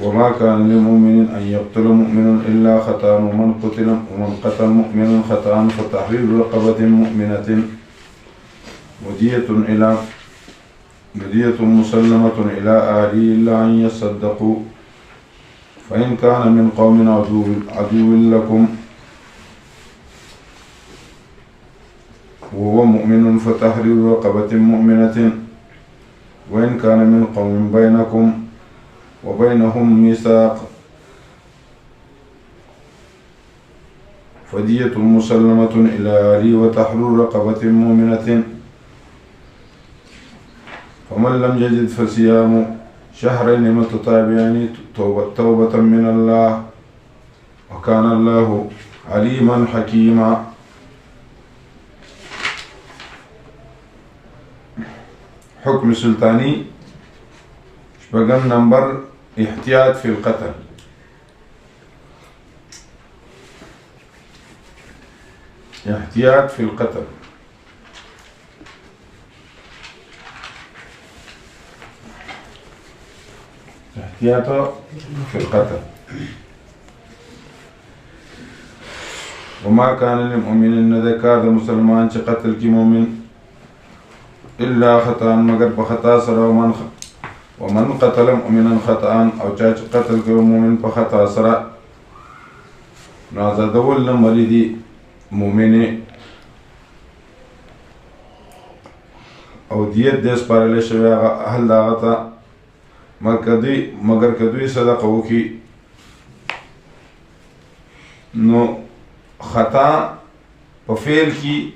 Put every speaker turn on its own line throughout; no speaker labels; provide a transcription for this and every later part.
وما كان لمؤمن أن يقتل مؤمنا إلا خطأ ومن قتل مؤمنا خطأ فتحرير رقبة مؤمنة مدية مسلمة إلى أهله إلا أن يصدقوا فإن كان من قوم عدو لكم وهو مؤمن فتحرير رقبة مؤمنة وإن كان من قوم بينكم وبينهم ميثاق فدية مسلمة إلى أهله وتحرير رقبة مؤمنة فمن لم يجد فصيام شهرين متتابعين توبة من الله وكان الله عليما حكيما. حكم سلطاني شبغم نمبر احتياط في القتل. احتياط في القتل احتياط في القتل. وما كان للمؤمن ذكر مسلمان قتل كي مؤمن إلا خطأ مگر بخطا سرا ومن قتل مؤمنا خطأ أو چاچ قتل كي مؤمن بخطا سرا نازدول مريدي مؤمن او دیت دیس پارلے شوی اهل داغتا مگر کدوی صدقه وکي نو خطا په فعل کی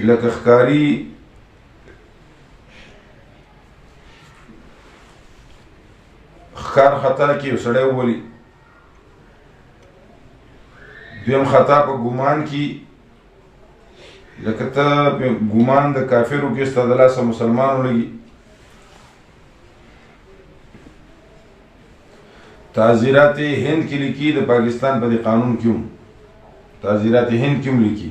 لکه ښکاری ښکار خطا کی وسړی وولي. دویم خطا په ګمان کی لکه ته ګمان د کافرو کې ستا د لاسه مسلمان ولګي. تعزیرات هند کې لیکي د پاکستان په قانون کې هم تعزیرات هند کې هم لیکي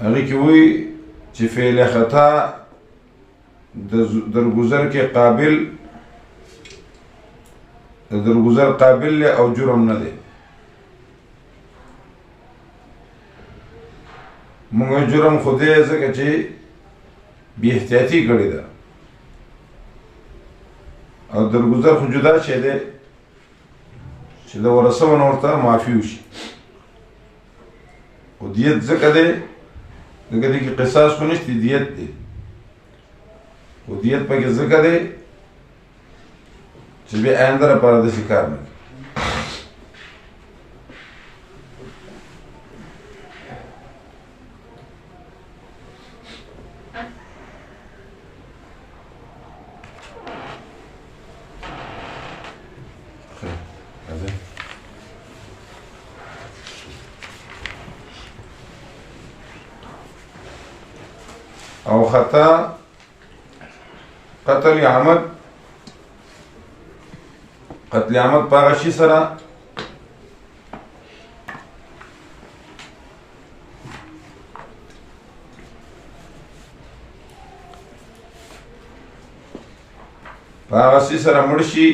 هغه کې وایي چې فعل خطا درگذر کې قابل درگذر قابل او جرم نه دی. مونږ جرم خو دې ځکه چې بی احتیاطي کړې ده او درگذر خو جدا شی دی چې د ورثه ورته معافي وشي. او دیت ځکه دی دغه دې کې قصاص خو نشته دیت دی. او دیت پکې ځکه دی چې بیا آینده لپاره داسې کار نه او خطا قتل عمد قتل عمد پاغه شي سره پاغه شي سره مړ شي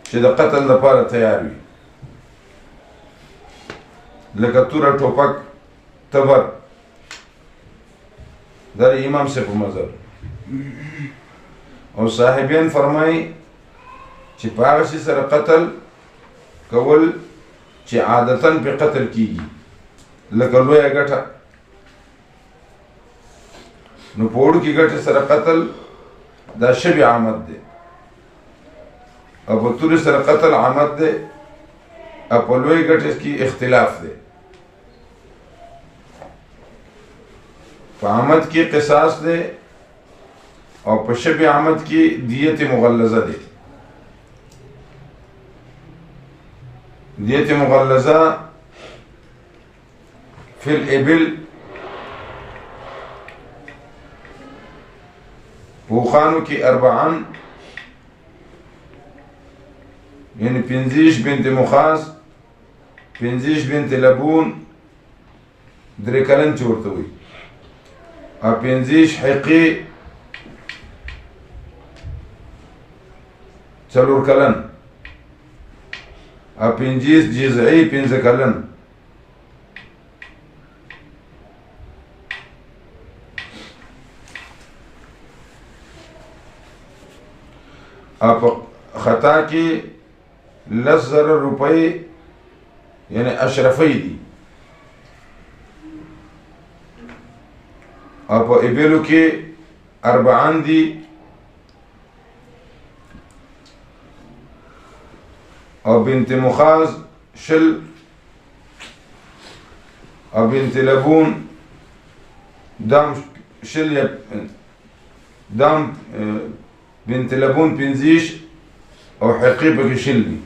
چې د قتل لپاره تیار وي لکه توره ټوپک تبر در امام سے په مذهب او صاحبین فرمای چې پاغه شي سره قتل کول چې عادتاً په قتل کیږي لکه لویه ګټه نو پوړو کې ګټه سره قتل دا شبه عامد دی او په تور سره قتل عامد دی او په لویه ګټه کې اختلاف دی. په عامد کې قصاص دی او په شبه عامد کې دیت مغلظه دی. دیت مغلظه فی الابل پوخانو کې اربعان یعنی پنځیش بنت مخاز پنځیش بنت لبون درې کلن چې ورته وي او 50 حقې 4 کلن او 50 جزعي 5 کلن او په خطا کې 10,000 روپۍ یعنی اشرفی دي او په ابلو کې 40 دي او بنت مخاز 10 او بنت لبون دام 10 دام بنت لبون 50 او حقي پکې 10 دي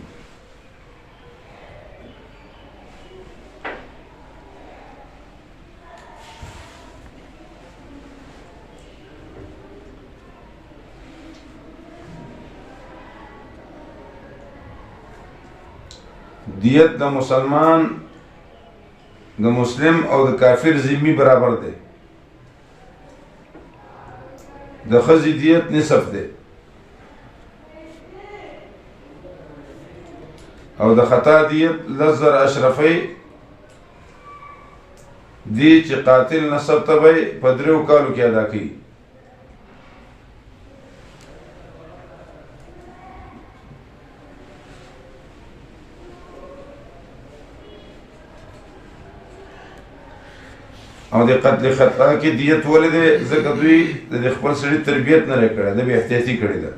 دیت د مسلمان د مسلم او د کافر ذمي برابر دی د ښځې دیت نصف دی او د خطا دیت 10,000 اشرفی دی چې قاتل نسب ته به په 3 کالو کې ادا کوي او د قتل خطا کې دیت ولې ځکه دوی د خپل سړي تربیت نه لري کړی د بې احتیاطي کړې ده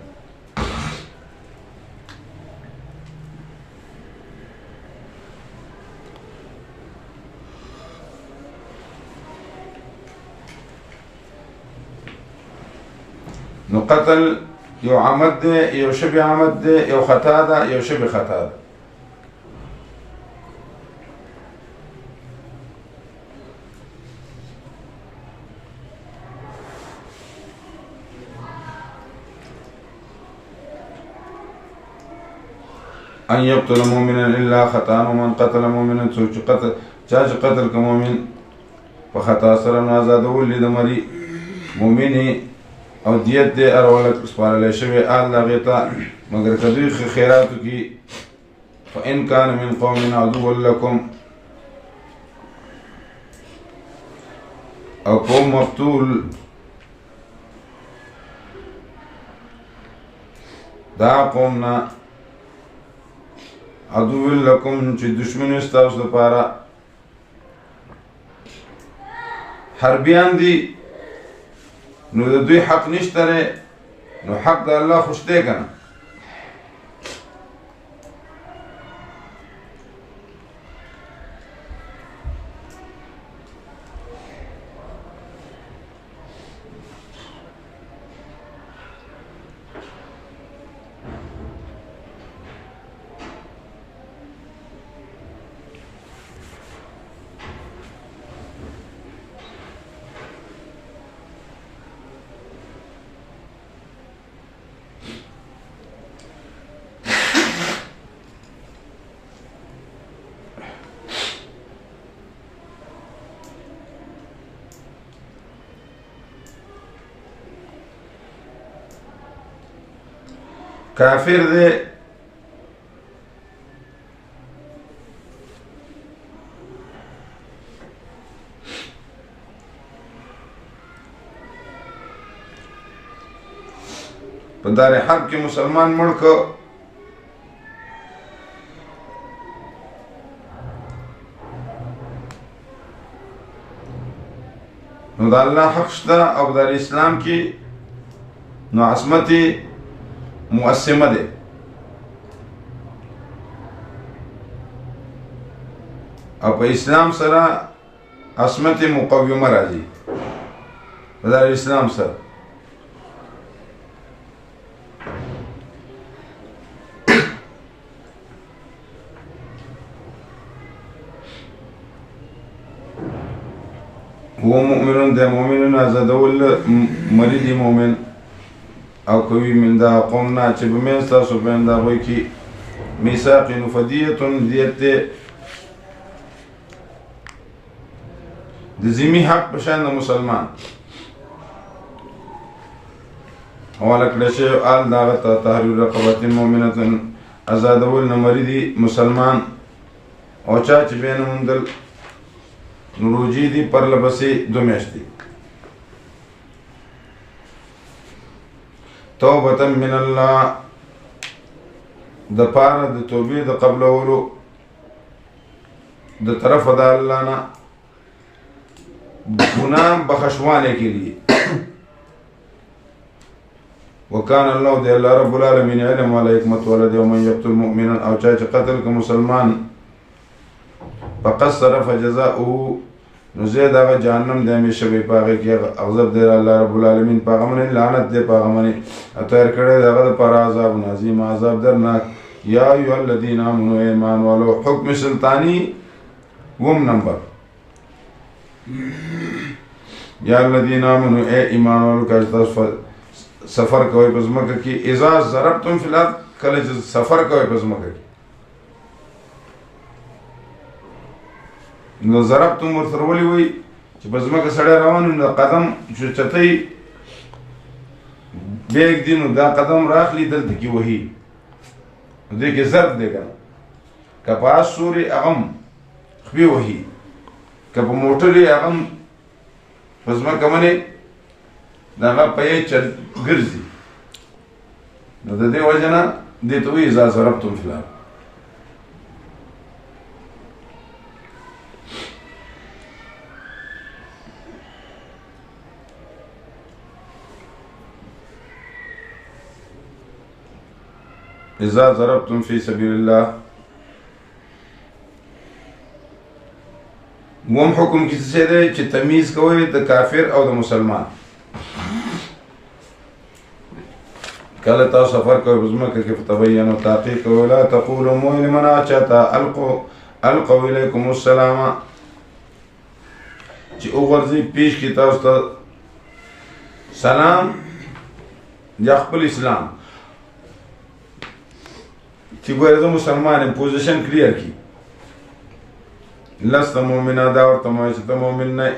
نو قتل یو عمد دی یو شبه عمد دی یو خطا ده یو شبه خطا ده ان يقتل مؤمنا الا خطا ومن قتل مؤمنا چاچ قتل که مؤمن په خطا سره نو آزادول د مری مؤمن او دیت دې ارولک سپارل شوی الله غیتا مگر کدی خیراتو کی فان كان من قوم عدو لكم او قوم مقتول دا قومنا عدو لکم چې دشمن استاسو لپاره حربیان دي نو د دوی حق نشته نو حق د الله خوشته کنه کافر دی په دار حرب کې مسلمان مړ کو نو د الله حق شته او د اسلام کې نو عصمت مؤسمه ده او په اسلام سره عصمت مقومه راځي په دار اسلام سره هو مؤمن ده مؤمن آزادول مرید مؤمن او کوي من دا قومنا چې به من ستاسو بین دا غوی کې میثاق فدیه دیت د ذمي حق په شان د مسلمان حواله کړی شي آل د هغه ته تحریر رقبة مؤمنة ازادول نه مریدي مسلمان او چا چې بیا نه موندل نو روجي دي پرله پسې 2 میاشتې توبة من الله د پاره د توبې د قبلولو د طرف د الله نه گناہ بخشوانے کے لیے وکان اللہ دے اللہ رب العالمین علم والا حکمت والا دے ومن یقتل مؤمنا او چاچ قتل کا مسلمان فقد صرف جزاؤه نزید آغا جہنم دے ہمیشہ بے پاگے کیا اغضب دے اللہ رب العالمین پاغمانی لعنت دے پاغمانی اتویر کردے دے غد پر عذاب نازیم عذاب درناک یا ایوہ الذین آمنوا ایمان والو حکم سلطانی نمبر یا الذین آمنوا اے ایمان والو کاجتا سفر کوئی پس مکہ کی اذا ضربتم فی الارض کلچ سفر کوئی پس مکہ کی نو ضربتم ورسرولی ہوئی چې پس مکہ سڑے روانو نو قدم جو چتی بیگ دی نو دا قدم راخلی دلتا کی وہی دیکھ ضرب دے گا کپاس سوری اغم خبی وہی کپا موٹری اغم پس مکہ منی داغا پایه چل گرزی نو دا دی وجنا دیتوی ازا ضربتم فی الارض اذا ضربتم فی سبیل اللہ موم حکم کسی سے دے چی تمیز کوئی دا کافر او دا مسلمان کله تاسو سفر کوئ بزمکه کې فتبینوا تحقیق ولا تقولوا لمن چاته القوا الیکم السلام چې وګورځي پیش کی تاسو ته سلام یا خپل اسلام چې ګورې زه مسلمان یم پوزیشن کلیر کی لست مؤمنا دا ورته وایي چې ته مؤمن نه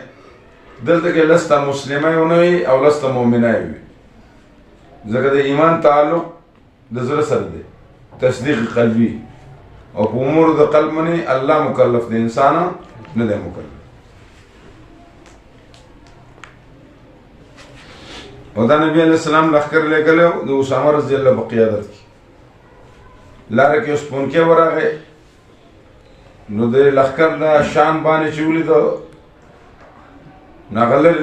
دلته کې لست مسلمه یې ونه وي او لست مؤمنه یې وي ځکه د ایمان تعلق د زړه سره دی تصدیق قلبي او په امور د قلب باندې الله مکلف دی انسان نه دی مکلف او دا نبی علیہ السلام لخکر لګلو د اسامه رضی الله په قیادت کې لاره کې اوس پونکې ورغه نو د لخکر د شان باندې چې ولید ناغلل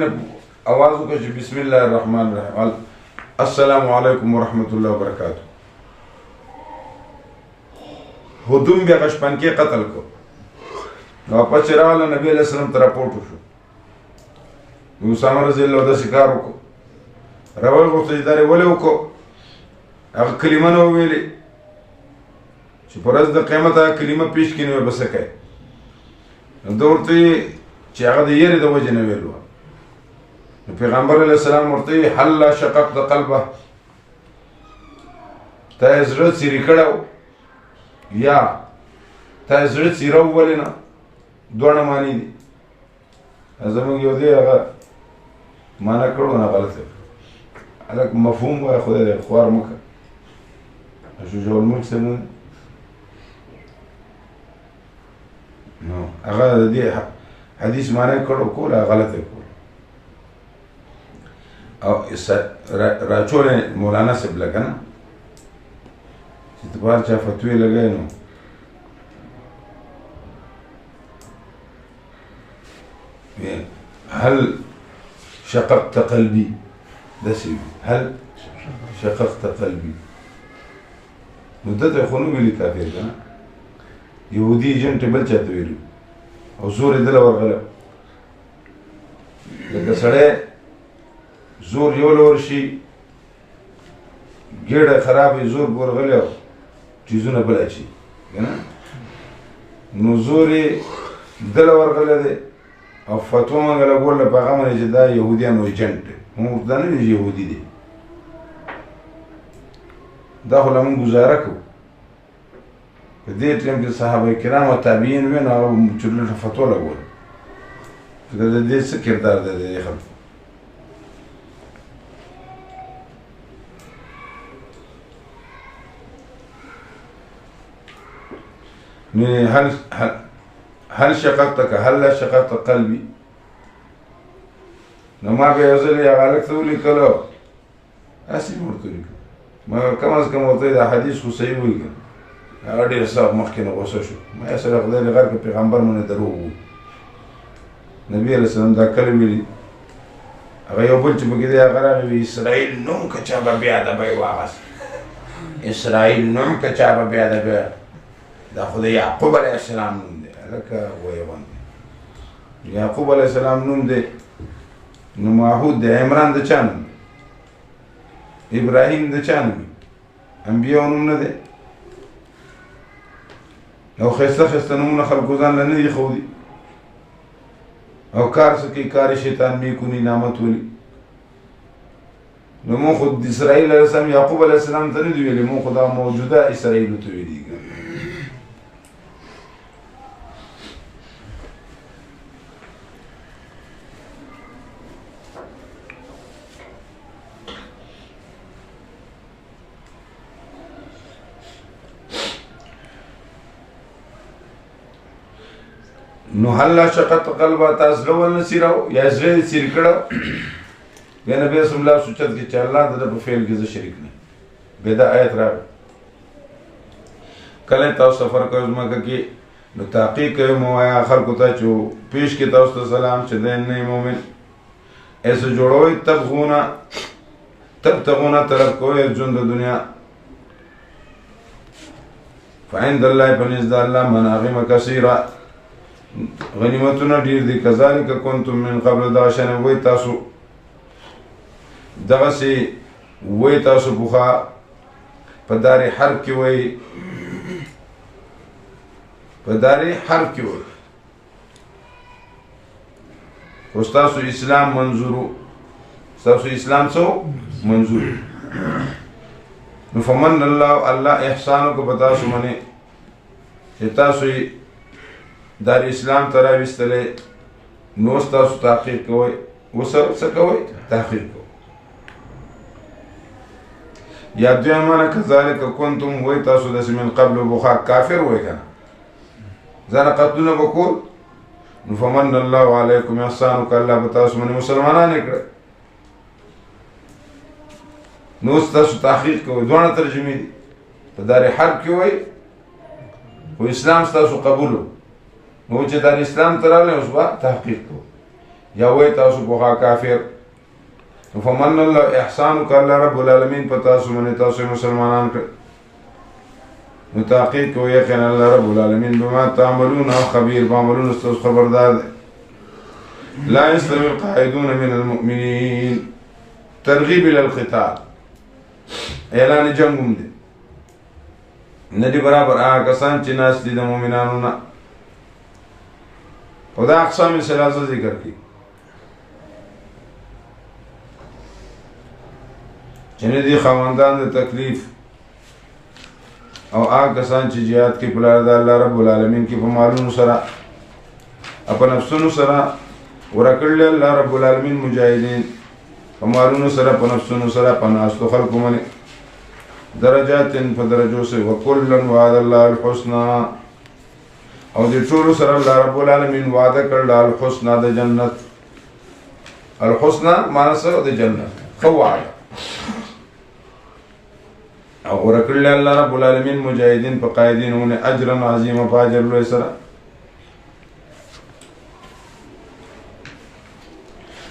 اواز وکړ چې بسم الله الرحمن الرحیم السلام علیکم ورحمت الله وبرکاتہ هدوم بیا غشپنکی قتل کو واپس راغله نبی علیہ السلام ته راپورټ وشو اسامه رضی الله د شکار وکړو راوي غوښتل ادارې ولې وکړو هغه کلمه نو ویلې چې پر ورځ د قیامت هغه کلمه پیش کړي نو بس کوي نو ورته چې هغه د یېرې د وجې نه ویلو پیغمبر علیہ السلام ورته حل شققت قلبه تا زړه څیرې کړو یا تا زړه څیرو ولې نه دوه معنی دي زموږ یو دی هغه معنا کړو نه غلطه الک مفهوم وای خدای دې خوار مکه شجاع الملک څنګه نو هغه دې حدیث معنا کړو کوله غلطه او راچول مولانا صاحب لګنه چې تبار چا فتوی لګای نو هل شققت قلبي دسي هل شققت قلبي نو دته خو نو ویلي کافر کنه يهودي جن ټبل چاته ویلو او زور دل ورغله لکه سړی زور یو لور شي ګېډه خرابې زور ورغلی چیزونه بل اچي کنه نو زور یې دله ورغلی دی او فتوا منګله ګوله په هغه باندې چې دا یهودیان ایجنټ دی موږ دا نه وي چې یهودي دی دا خو له موږ ګزاره کوو په دې ټایم کې صحابه کرام او تابعین وي نو هغه چې فتوا لګوله د دې څه کردار دی د دې خلکو؟ هل شققتك هل شققت قلبي؟ نو ما به یو ځل هغه هلک ته ولیکلو، هسې مې ورته ولیکل، ما کم از کم ورته دا حدیث خو صحیح ولیکل. هغه ډېر څه مخکې نه غوسه شو. ما یې سره خدای دې غر کړه پیغمبر باندې دروغ ووایي. نبي علیه السلام دا کله ویلي. هغه یو بل چې پکې دی هغه راغی وي اسرائیل نوم که چا به بې ادبه یې واغست، اسرائیل نوم که چا به بې ادبه، دا خو د یعقوب علیه السلام نوم دی. هلکه ویې باندې یعقوب علیه السلام نوم دی، نو ماحود دی. عمران د چا نوم دی؟ ابراهیم د چا نوم دی؟ انبیاء نوم نه دی؟ او ښایسته ښایسته نومونه خلکو ځان له نه دي ښودي، او کار څه کوي؟ کار شیطان میکنی نامت ولي. نو مونږ خو د اسرائیل علیه السلام یعقوب علیه السلام ته نه دي ویلي، مونږ خو دا موجوده اسرائیلو ته ویلي. نو هل شقت قلبه تاسو له ول نصیرو یا زړه سیر کړه یا نبی رسول الله سوچت کې چې الله د په فعل کې شریک نه بدا آیت راغله. کله تاسو سفر کوئ مکه کې نو تحقیق کوي مو یا خلکو ته چې پیش کې تاسو ته سلام چې دین نه مؤمن ایسه جوړوي تبتغون طلب کوي ژوند د دنیا فعند الله فنزد الله مناغم کثیره غنیمتونه ډیر دي. کذالک کنتم من قبل دا شان وای تاسو دغه سي وای تاسو بوخا په دار حرب کې وای په دار حرب کې وای خو تاسو اسلام منظورو تاسو اسلام څو منظور نو فمن الله احسانو کو پتا سو منه چې تاسو دار اسلام تراويستلې نو تاسو تحقیق کوئ وسره څه کوئ تحقیق کوئ یا دویمانه کذالک کنتم وای تاسو داسې من قبل بخا کافر وای کنه ځان قتلونه وکول نو فمن الله علیکم احسانو کله تاسو من مسلمانان کړ نو تاسو تحقیق کوئ دوه ترجمه دي په دار حرب کې وای او اسلام تاسو قبولو نو چې دا اسلام تراله اوس با تحقیق کو یا وای تاسو بوغا کافر فمن الله احسان کله رب العالمین پتا سو من تاسو مسلمانان کړ نو تحقیق کو یقینا الله رب العالمین بما تعملون خبير بعملون استاذ خبردار. لا يستوي القاعدون من المؤمنين ترغيب الى القتال اعلان جنگوم دي ندی برابر هغه کسان چې ناس دي د مؤمنانو نه خدا اقسام ثلاثه ذکر کی چې دي خواندان د تکلیف او هغه کسان چې jihad کې بلار د الله رب العالمین کې په مالونو سره خپل نفسونو سره ورکړل الله رب العالمین مجاهدین په مالونو سره په نفسونو سره په ناستو خلقو باندې درجات په درجو سره وکلن وعد الله الحسنى او دې ټول سره الله رب العالمین وعده کړل الحسنى د جنت. الحسنى معنی سره د جنت خو وعده او ورکړل الله رب العالمین مجاهدین په قائدینونه اجر عظیم او اجر لوی سره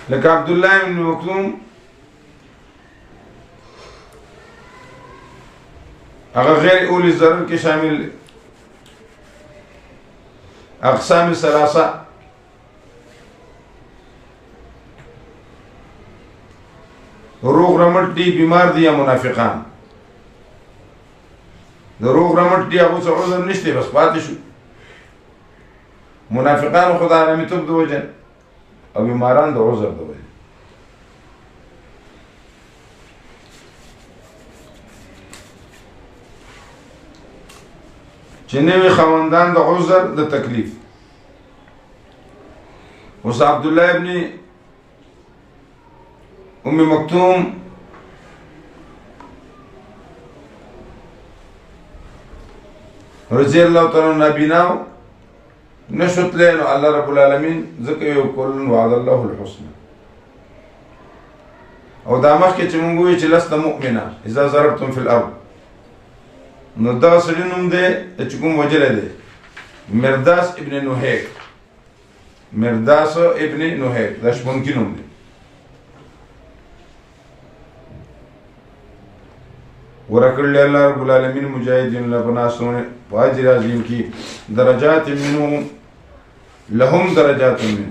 لکه عبد الله بن مکتوم هغه غیر اولی ضرر کې شامل اقسام ثلاثه روغ رمټ دي بیمار دي یا منافقان د روغ رمټ دي هغه څه عذر نشته بس پاتې شو منافقان خدای رحمت توب د وجه او بیماران د عذر د وجه چې نوې خواندان د عذر د تکلیف اوس عبدالله ابن ام مکتوم رضی الله تعالی عنہ نبیناو نشوت لینو الله رب العالمین ذکر یو کل وعد الله الحسنى او دا مخکې چې مونږ وی چې لست مؤمنه اذا ضربتم في الارض نو دا سړي نوم دی چې کوم وجلی دی مرداس ابن نوحیک مرداس ابن نوحیک دا شپونکي نوم دی ورکړلی الله رب العالمین مجاهدین له په ناستونه په اجر عظیم کې درجات منه لهم درجات منه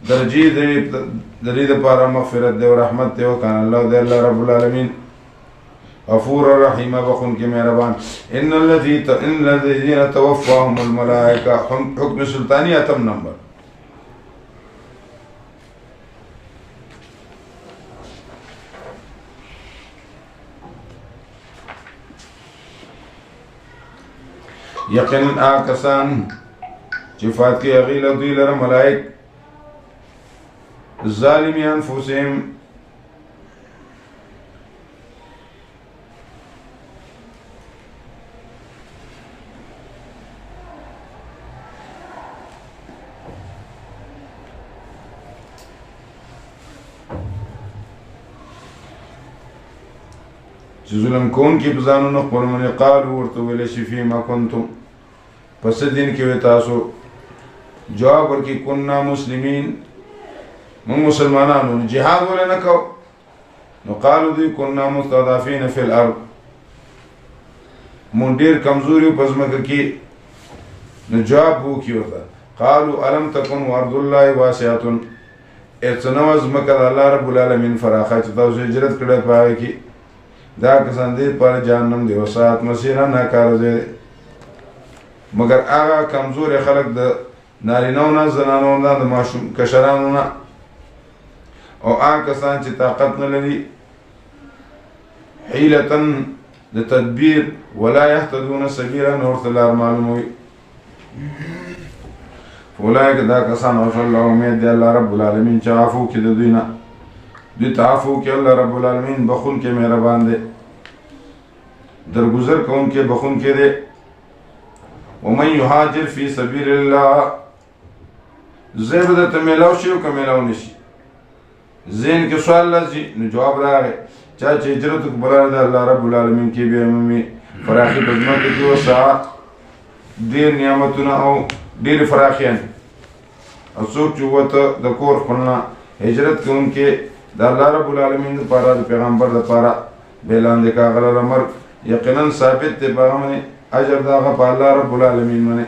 درجې د دې دپاره مغفرت دی او رحمت دی وکان الله دی الله رب العالمین غفور رحیم بخونکي مهربان ان الذين توفاهم الملائکه حکم سلطانی اتم نمبر یقینا کسان چې فات کې هغې له دوی لره ملائک ظالمی انفسهم چې ظلم کوونکي په ځانونو خپل باندې قالو ورته ویلی شي فیما کنتم پس دین کې وی تاسو جواب ورکړي کنا مسلمین مونږ مسلمانانو جهاد ولې نه کوو نو قالو دوی کنا مستضعفین فی الارض مونږ ډېر کمزوري یو په ځمکه کې نو جواب وکړي ورته قالو الم تکن ارض الله واسعة څه نه وه ځمکه د الله رب العالمین فراخه چې تاسو هجرت کړی په هغې کې دا کسان دې پر جهنم دی وساعت مسیره ناکاره ځای دی مګر هغه کمزوري خلک د نارینهو نه زنانو نه د ماشوم کشرانو نه او هغه کسان چې طاقت نه لري حیلتن د تدبیر ولا یهتدون سبیلا نو ورته لار معلوموي فاولئک دا کسان عفا الله امید دی الله رب العالمین چې عفو کړي د دوی نه دوی ته عفو کړي الله رب العالمین بخونکی مهربان دی درگذر کوونکی بخونکی دی ومن یهاجر فی سبیل الله زی به درته میلاو شي او که میلاو نشي ذهن کې سوال لازي نو جواب راغی چا چې هجرت وکړي بلاره د الله رب العالمین کې بیا مومي فراخي په ځمکه کې وسعه ډېر نعمتونه او ډېرې فراخیانې او څوک چې ووته د کور خپل نه هجرت کوونکي د الله رب العالمین دپاره د پیغمبر دپاره بې لاندې که هغه لره مرګ یقینا ثابت دی په هغه باندې اجر د هغه په الله رب العالمین باندې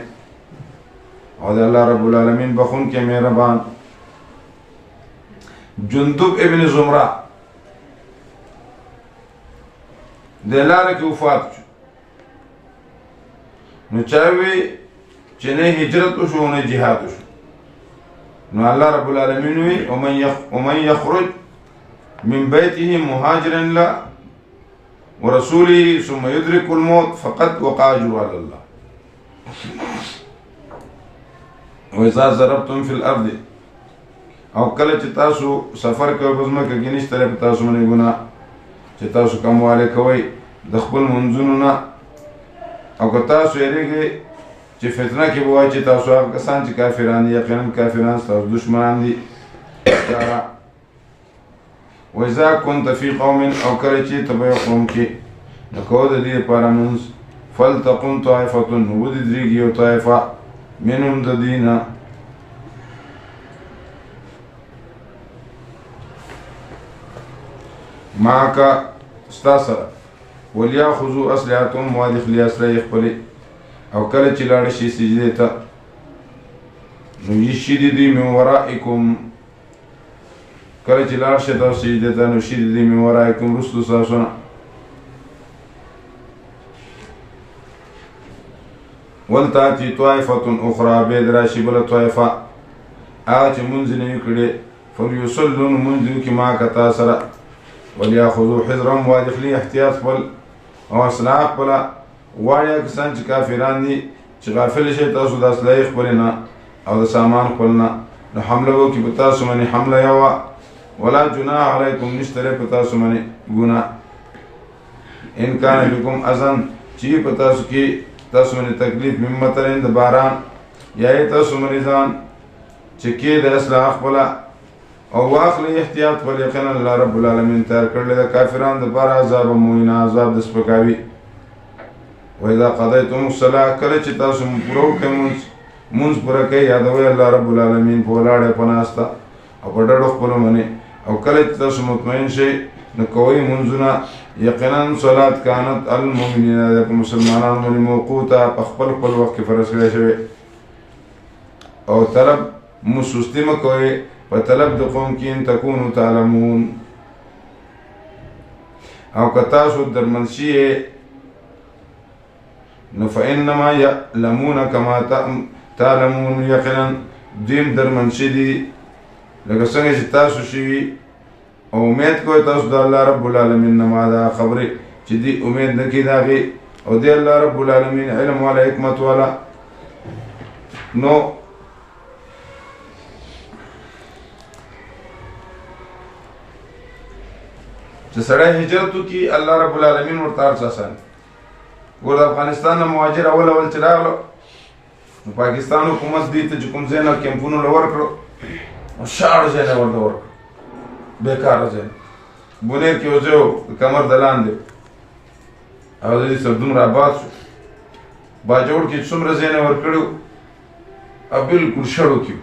او د الله رب العالمین بخونکی مهربان جندب ابن زمره د لاره کې وفات شو نو چا وی چې نه هجرت وشو نه جهاد وشو نو الله رب العالمین وی ومن یخرج من بیته مهاجرا له ورسوله ثم يدرك الموت فقد وقع اجره على الله واذا ضربتم في الارض او کله چې تاسو سفر کوئ په ځمکه کې نشته په تاسو باندې ګناه چې تاسو کموالی کوئ د خپل منځونو نه او که تاسو یېرېږئ چې فتنه کې به وایي چې تاسو هغه کسان چې کافران دي یقینا کافران ستاسو دشمنان دي وإذا كنت في قوم او کله چې ته به یو قوم کې نو کوه د دې لپاره لمونځ فلتقم طائفة ودرېږي یو طایفه منهم د دوی نه معك ستا سره وليأخذوا أسلحتهم واخلي اسلحې خپلې او کله چې لاړ شي سجدې ته نو یشي د دوی من ورائکم کله چې لاړ شي تاسو سجدې ته نو شي د دوی من ورائکم رستو ستاسو نه ولتأتي طائفة أخرى بید راشي بله طایفه هغه چې مونځ نه وي کړی فلیصلوا لمونځ وکړي معک تا سره وليأخذوا حذرهم واخلي احتیاط خپل او اسلحه خپله واړه کسان چې کافران دي چې غافل شي تاسو د اسلحې خپلې نه او د سامان خپل نه نو حمله وکړي په تاسو باندې حمله یوه ولا جناح علیکم نشته دی په تاسو باندې ګناه ان کان بکم اذن چې په تاسو کې تاسو باندې تکلیف من مطرین د باران یا یې تاسو مریضان چې کې د اصلاح خپله او واخلې احتیاط ول یقینا الله رب العالمین تیار کړلی د کافرانو دپاره عذاب مهینا عذاب د سپکاوي واذا قضیتم الصلاة کله چې تاسو پوره وکړئ مونځ پوره کوئ یادوئ الله رب العالمین په ولاړه په ناسته او په ډډو خپلو باندې او کله چې تاسو مطمئن شئ نو کوئ مونځونه یقینا صلات کانت المؤمنین د مسلمانانو باندې موقوته په خپل وخت کې فرض کړی شوی او طلب مو سستي مه کوئ په طلب د قوم کې ان تکونو تعلمون او که تاسو درمنشي نو فإنما يعلمون كما تعلمون یقینا دیم درمنشي دي لکه څنګه چې تاسو شوي او امید کوئ تاسو د الله رب العالمین نه ما دا خبرې چې دي امید نه کړي د هغې او دی الله رب العالمین علم والا حکمت والا نو چې سړی هجرت وکړي الله رب العالمین ورته هر څه اسان ګور د افغانستان نه مهاجر اول چې راغلو نو پاکستان حکومت دې ته چې کوم ځای نه کیمپونه له ورکړو نو شاړ ځای نه ورته ورکړو بېکاره ځای بونیر کې یو ځای و د کمر د لاندې او د دې سره دومره آباد شو باجوړ کې څومره ځای نه ورکړي او بلکل شړو کې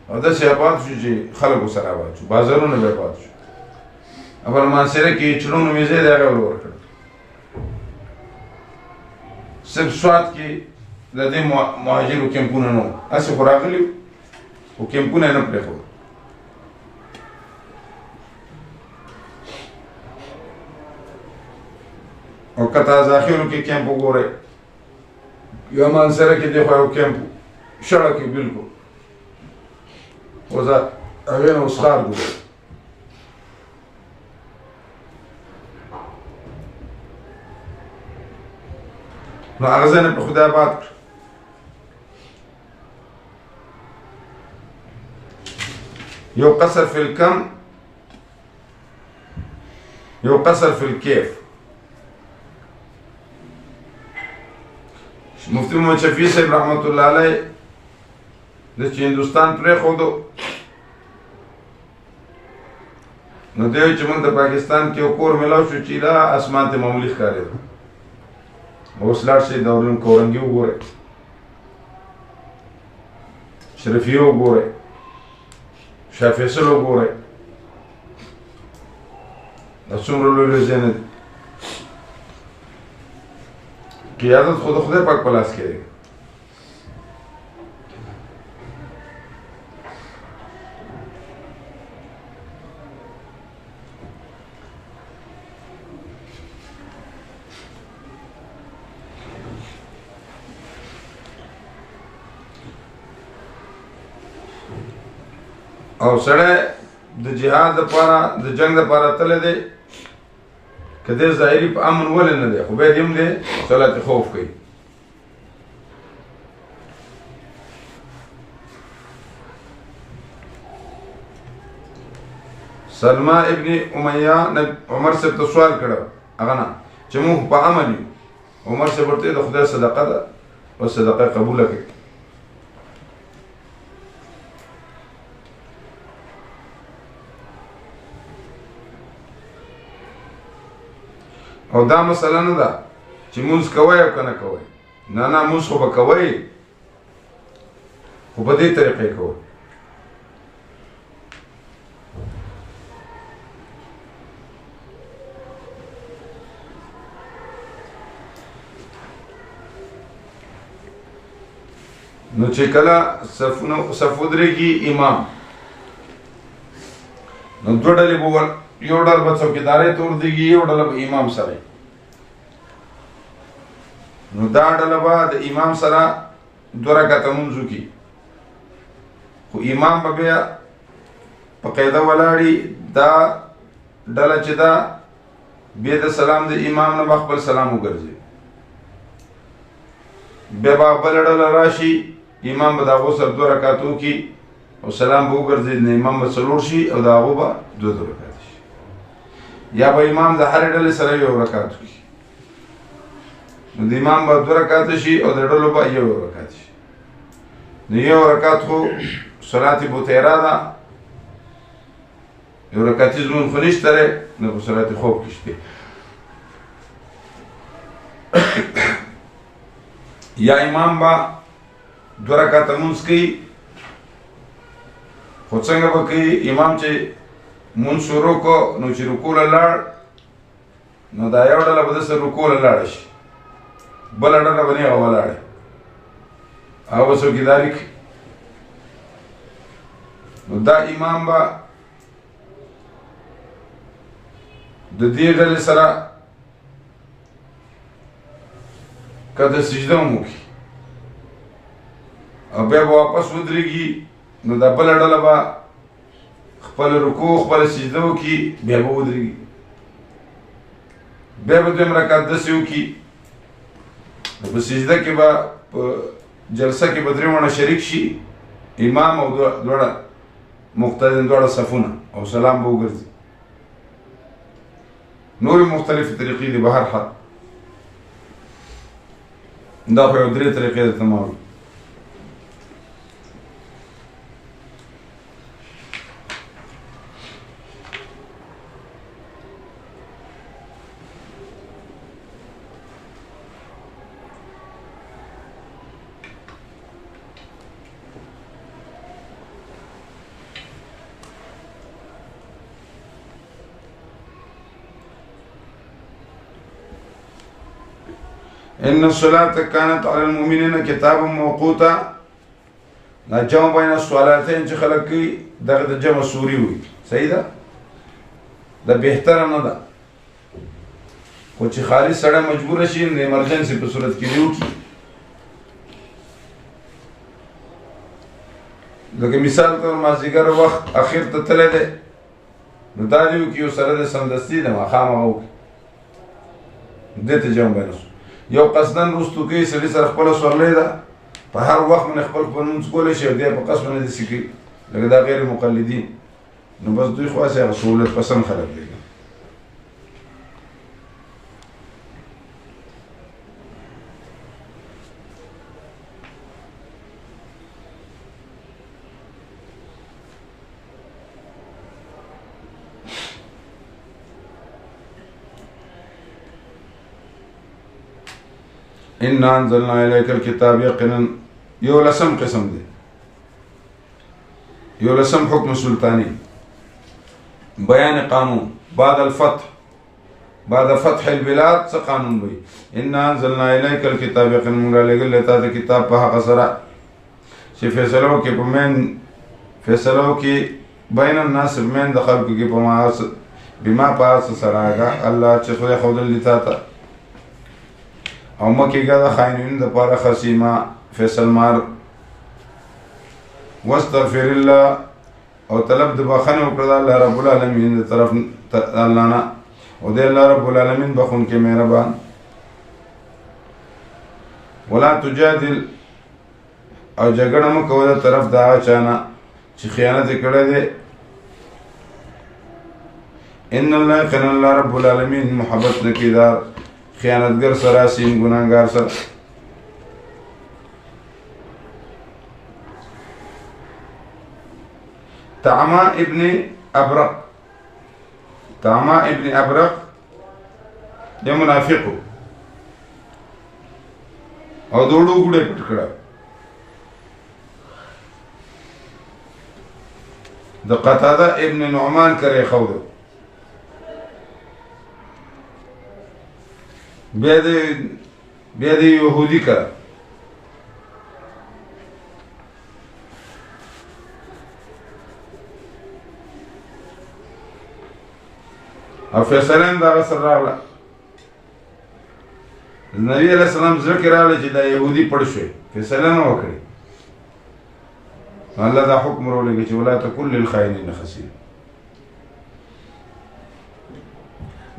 او داسې آباد شو چې خلکو سره آباد شو بازارونه به آباد شو ابل مانسره کې چړونو مې ځای دی هغه ور ورکړ صرف سوات کې د دې مهاجرو کیمپونه نه وو هسې خو راغلي خو کیمپونه یې نه پرېښودل او که تازاخیلو کې کیمپ وګورئ یو مانسره کې دی خو یو کیمپ شړه کې بلکل اوس هغې نه اوس ښار ګورئ نو هغه ځای نه په خدای آباد کړه یو قصر فی الکم یو قصر فی الکیف مفتی محمد شفیع صاحب رحمت الله علیه د چې هندوستان پرېښودو نو دی وایي چې موږ د پاکستان کې یو کور میلاو شو چې دا اسمان ته معمولي ښکارېده اوس لاړ شئ دورن کورنګي وګورئ شرفیه وګورئ شاه فیصل وګورئ دا څومره لوی لوی ځایونه دي قیادت خو د خدای پاک په لاس کې دی او سړی د جهاد دپاره د جنګ دپاره تللی دی که دی ظاهري په امن ولې نه دی خو باید هم دی صلات خوف کوي سلمہ ابن امیہ عمر صاحب ته سوال کړی هغه نه چې موږ په امن یو عمر صاحب ورته د خدای صدقه ده او صدقه قبوله کړي او دا مسله نه ده چې مونځ کوئ او که نه کوئ نه نه مونځ خو به کوئ خو په دې طریقې کوئ نو چې کله صف ودرېږي امام نو دوه ډلې به یو ډله به څوکیدارۍ ته ورځېږي یو ډله به امام سره نو دا ډله به د امام سره دوه رکعته لمونځ وکړي خو امام به بیا په قاعده ولاړي دا ډله چې ده بیا د سلام د امام نه به خپل سلام وګرځي بیا به بله ډله راشي امام به د هغو سره دوه رکعته وکړي او سلام به وګرځي نو امام به څلور شي او د هغو به دوه رکعات شي، یا به امام د هرې ډلې سره یو رکعت وکړي نو د امام به دوه رکعاته شي او د ډلو به یو رکعت شي. نو یو رکعت خو صلات بوتیره ده، یو رکعتي لمونځ خو نشته دی، نو په صلات خوب کې شته. یا امام به دوه رکعته لمونځ کوي، خو څنګه به کوي؟ امام چې لمونځ شروع کړو نو چې رکوع له لاړ نو دا یو ډله به داسې رکوع له لاړه شي، بله ډله به نیغه ولاړه هغه به څوکیداري کوي. نو دا امام به د دې ډلې سره که د سجده هم وکړي او بیا به واپس ودرېږي نو دا بله ډله به خپل رکوع خپله سجده وکړي، بیا به ودرېږي، بیا به دویم رکعت داسې وکړي. نو په سجده کې به په جلسه کې به درې واړه شریک شي، امام او دواړه مقتدین، دواړه صفونه، او سلام به وګرځي. نورې مختلفې طریقې دي. به هر حال دا خو یو درې طریقې درته ما وایي. ان الصلاة كانت على المؤمنين كتابا موقوتا. دا جمع بین الصلاتین چې خلک کوي دغه د جمع سوري وي، صحیح ده؟ دا بهتره نه ده، خو چې خالي سړی مجبوره شي د ایمرجنسي په صورت کې دی وکړي. لکه مثال طور مازدیګر وخت اخر ته تللی دی نو دا دی وکړي یو سره د سمدستي د ماښام هغه وکړي، دې ته جمع بین یو قصدن رستو کوي سړي سره خپله سورلی ده په هر وخت باندې خپل لمونځ کولی شي او دی په قصد باندې داسې کوي لکه دا غیر مقلدین. نو بس دوی خو هسې هغه سهولت پسند خلک دی. ان انزلنا الیک الکتاب یقینا یو لسم قسم دی، یو لسم حکم سلطانی، بیان قانون بعد الفتح، بعد فتح البلاد څه قانون وي؟ ان انزلنا الیک الکتاب یقینا موږ رالیږلي تا ته کتاب په هغه سره چې فیصلو کې په مین فیصلو کې بین الناس مین د خلکو کې په ما بما پاس سره هغه الله چې خدای ښودلی تا ته او مه کېږه د خاینینو دپاره خصیمه فیصلمار. واستغفر الله او طلب د بخښنې وکړه د الله رب العالمین د طرف الله نه، او دی الله رب العالمین بخونکی مهربان. ولا تجادل او جګړه مه کوه د طرف د هغه چا نه چې خیانت یې کړی دی. ان الله یقینا الله رب العالمین محبت نه کوي دا خیانتګر سره سیم ګناهګار سره. تعما ابن ابرق، تعما ابن ابرق د منافقو او دوړو ګړې پټ کړه د قتاده ابن نعمان کرے خود بیا د یهودی کرا او فیصله دا غسر راغله نبی علیہ السلام ذکر راغله چې دا یهودی پړ شوی فیصله نه وکړي الله دا حکم ورولېږي چې ولا تکن للخائنین خصیم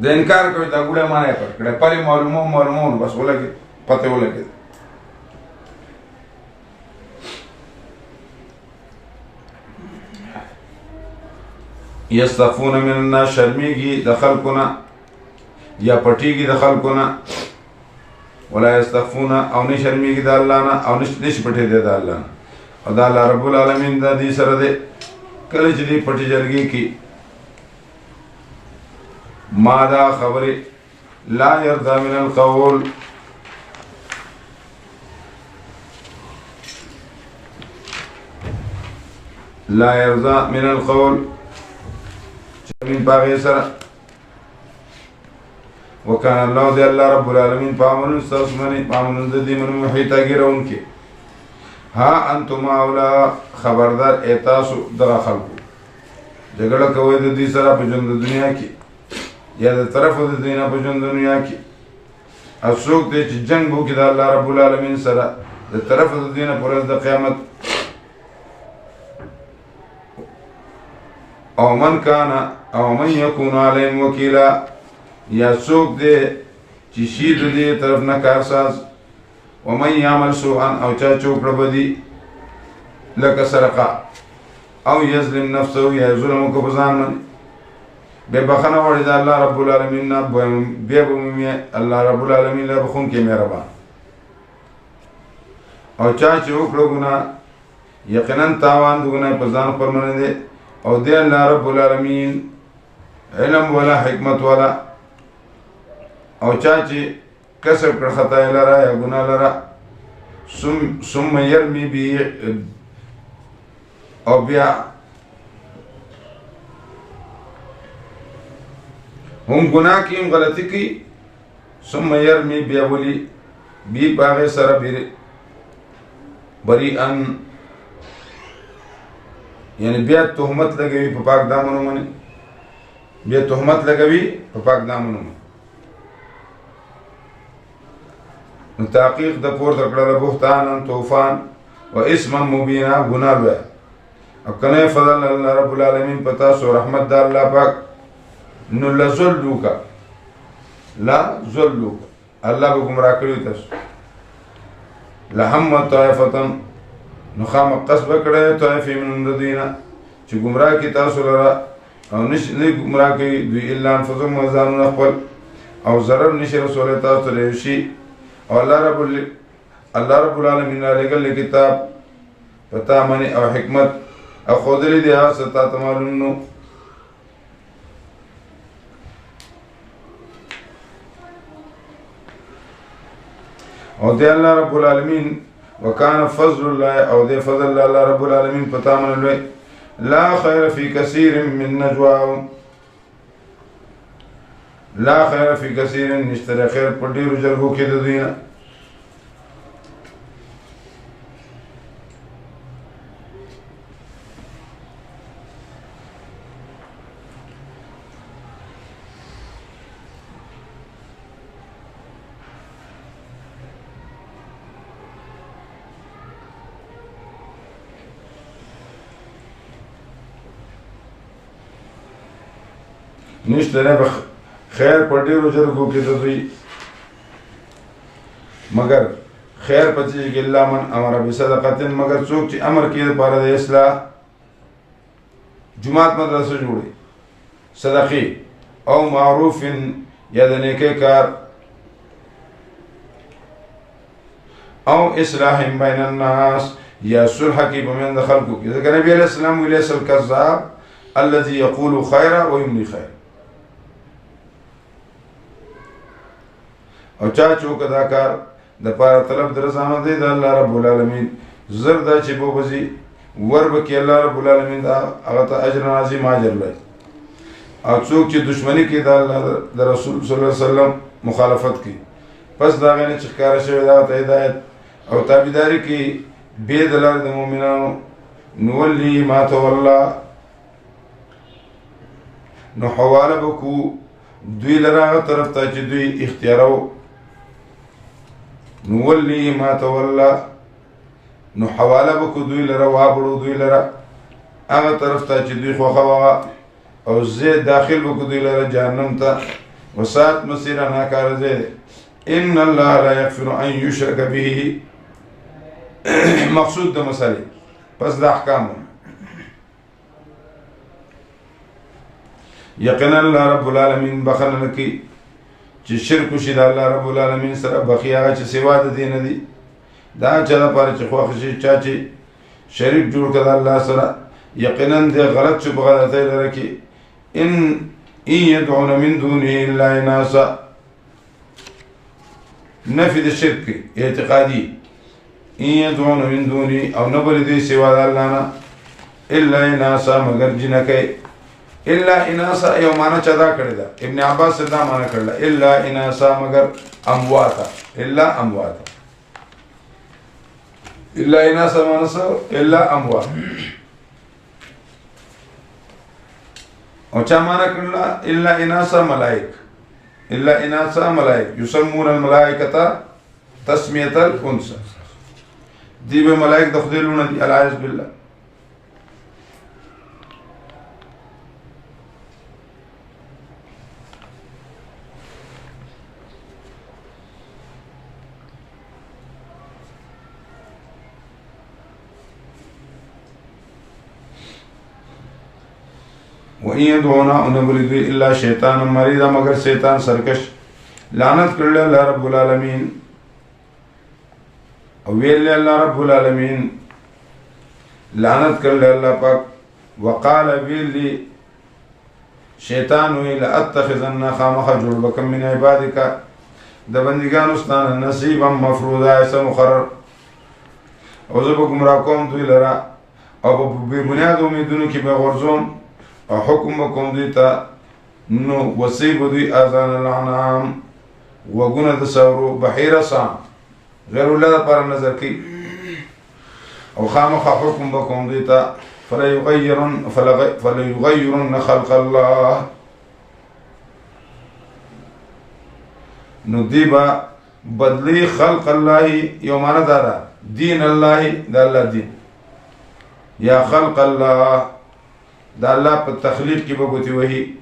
د انکار کوي دا ګوډه معنی پر کړه پرې معلومو بس ولګي پته ولګي. یستخفون من الناس شرمیږي د خلقونه یا پټیږي د خلقونه ولا یستخفون او نه شرمیږي د الله نه او نشي پټېدی د الله نه او د الله رب العالمین د دې سره دی کله چې دې پټې جرګې کې ما دا خبرې لا يرضى من القول لا يرضى من القول من باغي سره وكان الله دي الله رب العالمين پامن استاسمني پامن د دې من محيطا ګرون کې ها انتم اولا خبردار ایتاسو دغه خلکو جګړه کوي د دې سره په ژوند د دنیا کې یا د طرف د دینه په ژوند دنیا کې اسوک دې چې جنگ وکړي د الله رب العالمین سره د طرف د دینه پر ورځ د قیامت او من کان او من یکون علیهم وکیلا یا سوک دې چې شي د دې طرف نه کارساز ومن یعمل سوءا او چا چوکړه بدي لکه سرقه او یظلم نفسه یا ظلم کو بزان من بے بخنه وړي د الله رب العالمین نه بیا به الله رب العالمین له بخون کې مهربان او چا چې وکړو ګناه یقینا تاوان د ګناه په ځان پرمنه دي او دی الله رب العالمین علم ولا حکمت ولا او چا چې کسب کړ خطا لرا یا ګناه لرا ثم يرمي به او بیا هم گناہ کی هم غلطی کی ثم يرمي بیا ولی بی باغ سره بریئن یعنی بیا تهمت لګوي په پاک دامنو باندې بیا تهمت لګوي په پاک دامنو نو تحقیق د پورته کړل بهتان طوفان و اسم مبینا گناه لوی او کنه فضل الله رب العالمین پتا سو رحمت د الله پاک نو لزلوکا لا زلوکا الله به گمراه کړی تاسو لهم طائفتن نو خام قصب کړی طائفه من الذين چې گمراه کی تاسو لرا او نشي گمراه کی دوی الا انفسهم وزانون خپل او ضرر نشي رسول تاسو ته شي او الله رب العالمین علیه کتاب پتا منی او حکمت او خودلی دی هغه ستا تمالونو او دی الله رب العالمین وکان فضل الله او دی فضل الله رب العالمین پتا منلوی لا خیر فی کثیر من نجواهم لا خیر فی کثیر نشتر خیر پر ډیرو جرګو کې د دوی نه نشتره به خیر پر ډیرو جرګو کې د دوی مگر خیر پچې کې الله من امر بصدقه مگر څوک چې امر کوي لپاره د اصلاح جماعت مدرسه جوړي صدقه او معروف یا د نیکه کار او اصلاح بین الناس یا صلح کې بمن د خلکو کې ځکه نبی علیہ السلام ویل اصل کذاب الذي يقول خيرا ويملي خير او چا چوک دا کار د پاره طلب درځانو دی د الله رب العالمین زر دا چې بو بزي ور بکی الله رب العالمین دا هغه ته اجر عظیم اجر لري او څوک چې دشمنی کوي د الله د رسول صلی الله علیه وسلم مخالفت کوي پس دا غنه چې کار شوی دا ته هدایت او تابعداري کوي به د لار د مؤمنانو نولي ما تولى نو حواله بکو دوی لره طرف ته چې دوی اختیارو نولي ما تولى نو حواله بکو دوی لره وابړو دوی لره هغه طرف ته چې دوی خوخه او زه داخل بکو دوی لره جهنم ته وسات مسیر ناکار زه ان الله لا يغفر ان يشرك به مقصود د مسالې پس د احکام یقینا الله رب العالمین بخنه کوي چې شرک وشي د الله رب العالمین سره بقي هغه چې سوا د دین دي دا چا لپاره چې خوښ شي چا چې شریک جوړ کړه الله سره یقینا د غلط شو بغلطۍ لره کې ان يدعون من دونه الا اناسا نفي د شرک اعتقادي ان يدعون من دونه او نبل دي سوا د الله نه الا اناسا مگر جنکه الا اناسا یو معنا چا دا کړی دا ابن عباس دا معنا کړل الا اناسا مگر امواتا الا امواتا الا اناسا معنا الا اموات او چا معنا کړل الا اناسا ملائک الا اناسا ملائک يسمون الملائکه تسمیه الانثى دی به ملائک د خدای لونه دي العیاذ بالله وَإِن يَدْعُونَ أَنَبْرِدُ إِلَّا شَيْطَانًا مَرِيدًا مگر شیطان سرکش لعنت کړل الله رب العالمین او ویل الله رب العالمین لعنت کړل الله پاک وقال ویل شیطان ویل اتخذن خامخ جوړ بکم من عبادک د بندگانو ستانه نصیبا مفروضا ایسا مقرر او زه به ګمراه کوم دوی لرا او په بې بنیاد امیدونو کې به غورځوم او حکم بکوم دوی ته نو وصیب دوی اذان الانعام وګونه د سورو بحیره سام غیر الله لپاره نظر کوي او خامخ حکم بکوم دوی ته فليغيرن خلق الله نو دی با بدلی خلق الله یومانه دارا دین الله دا الله دین یا خلق الله دا الله په تخلیق کې به ګوتې وهي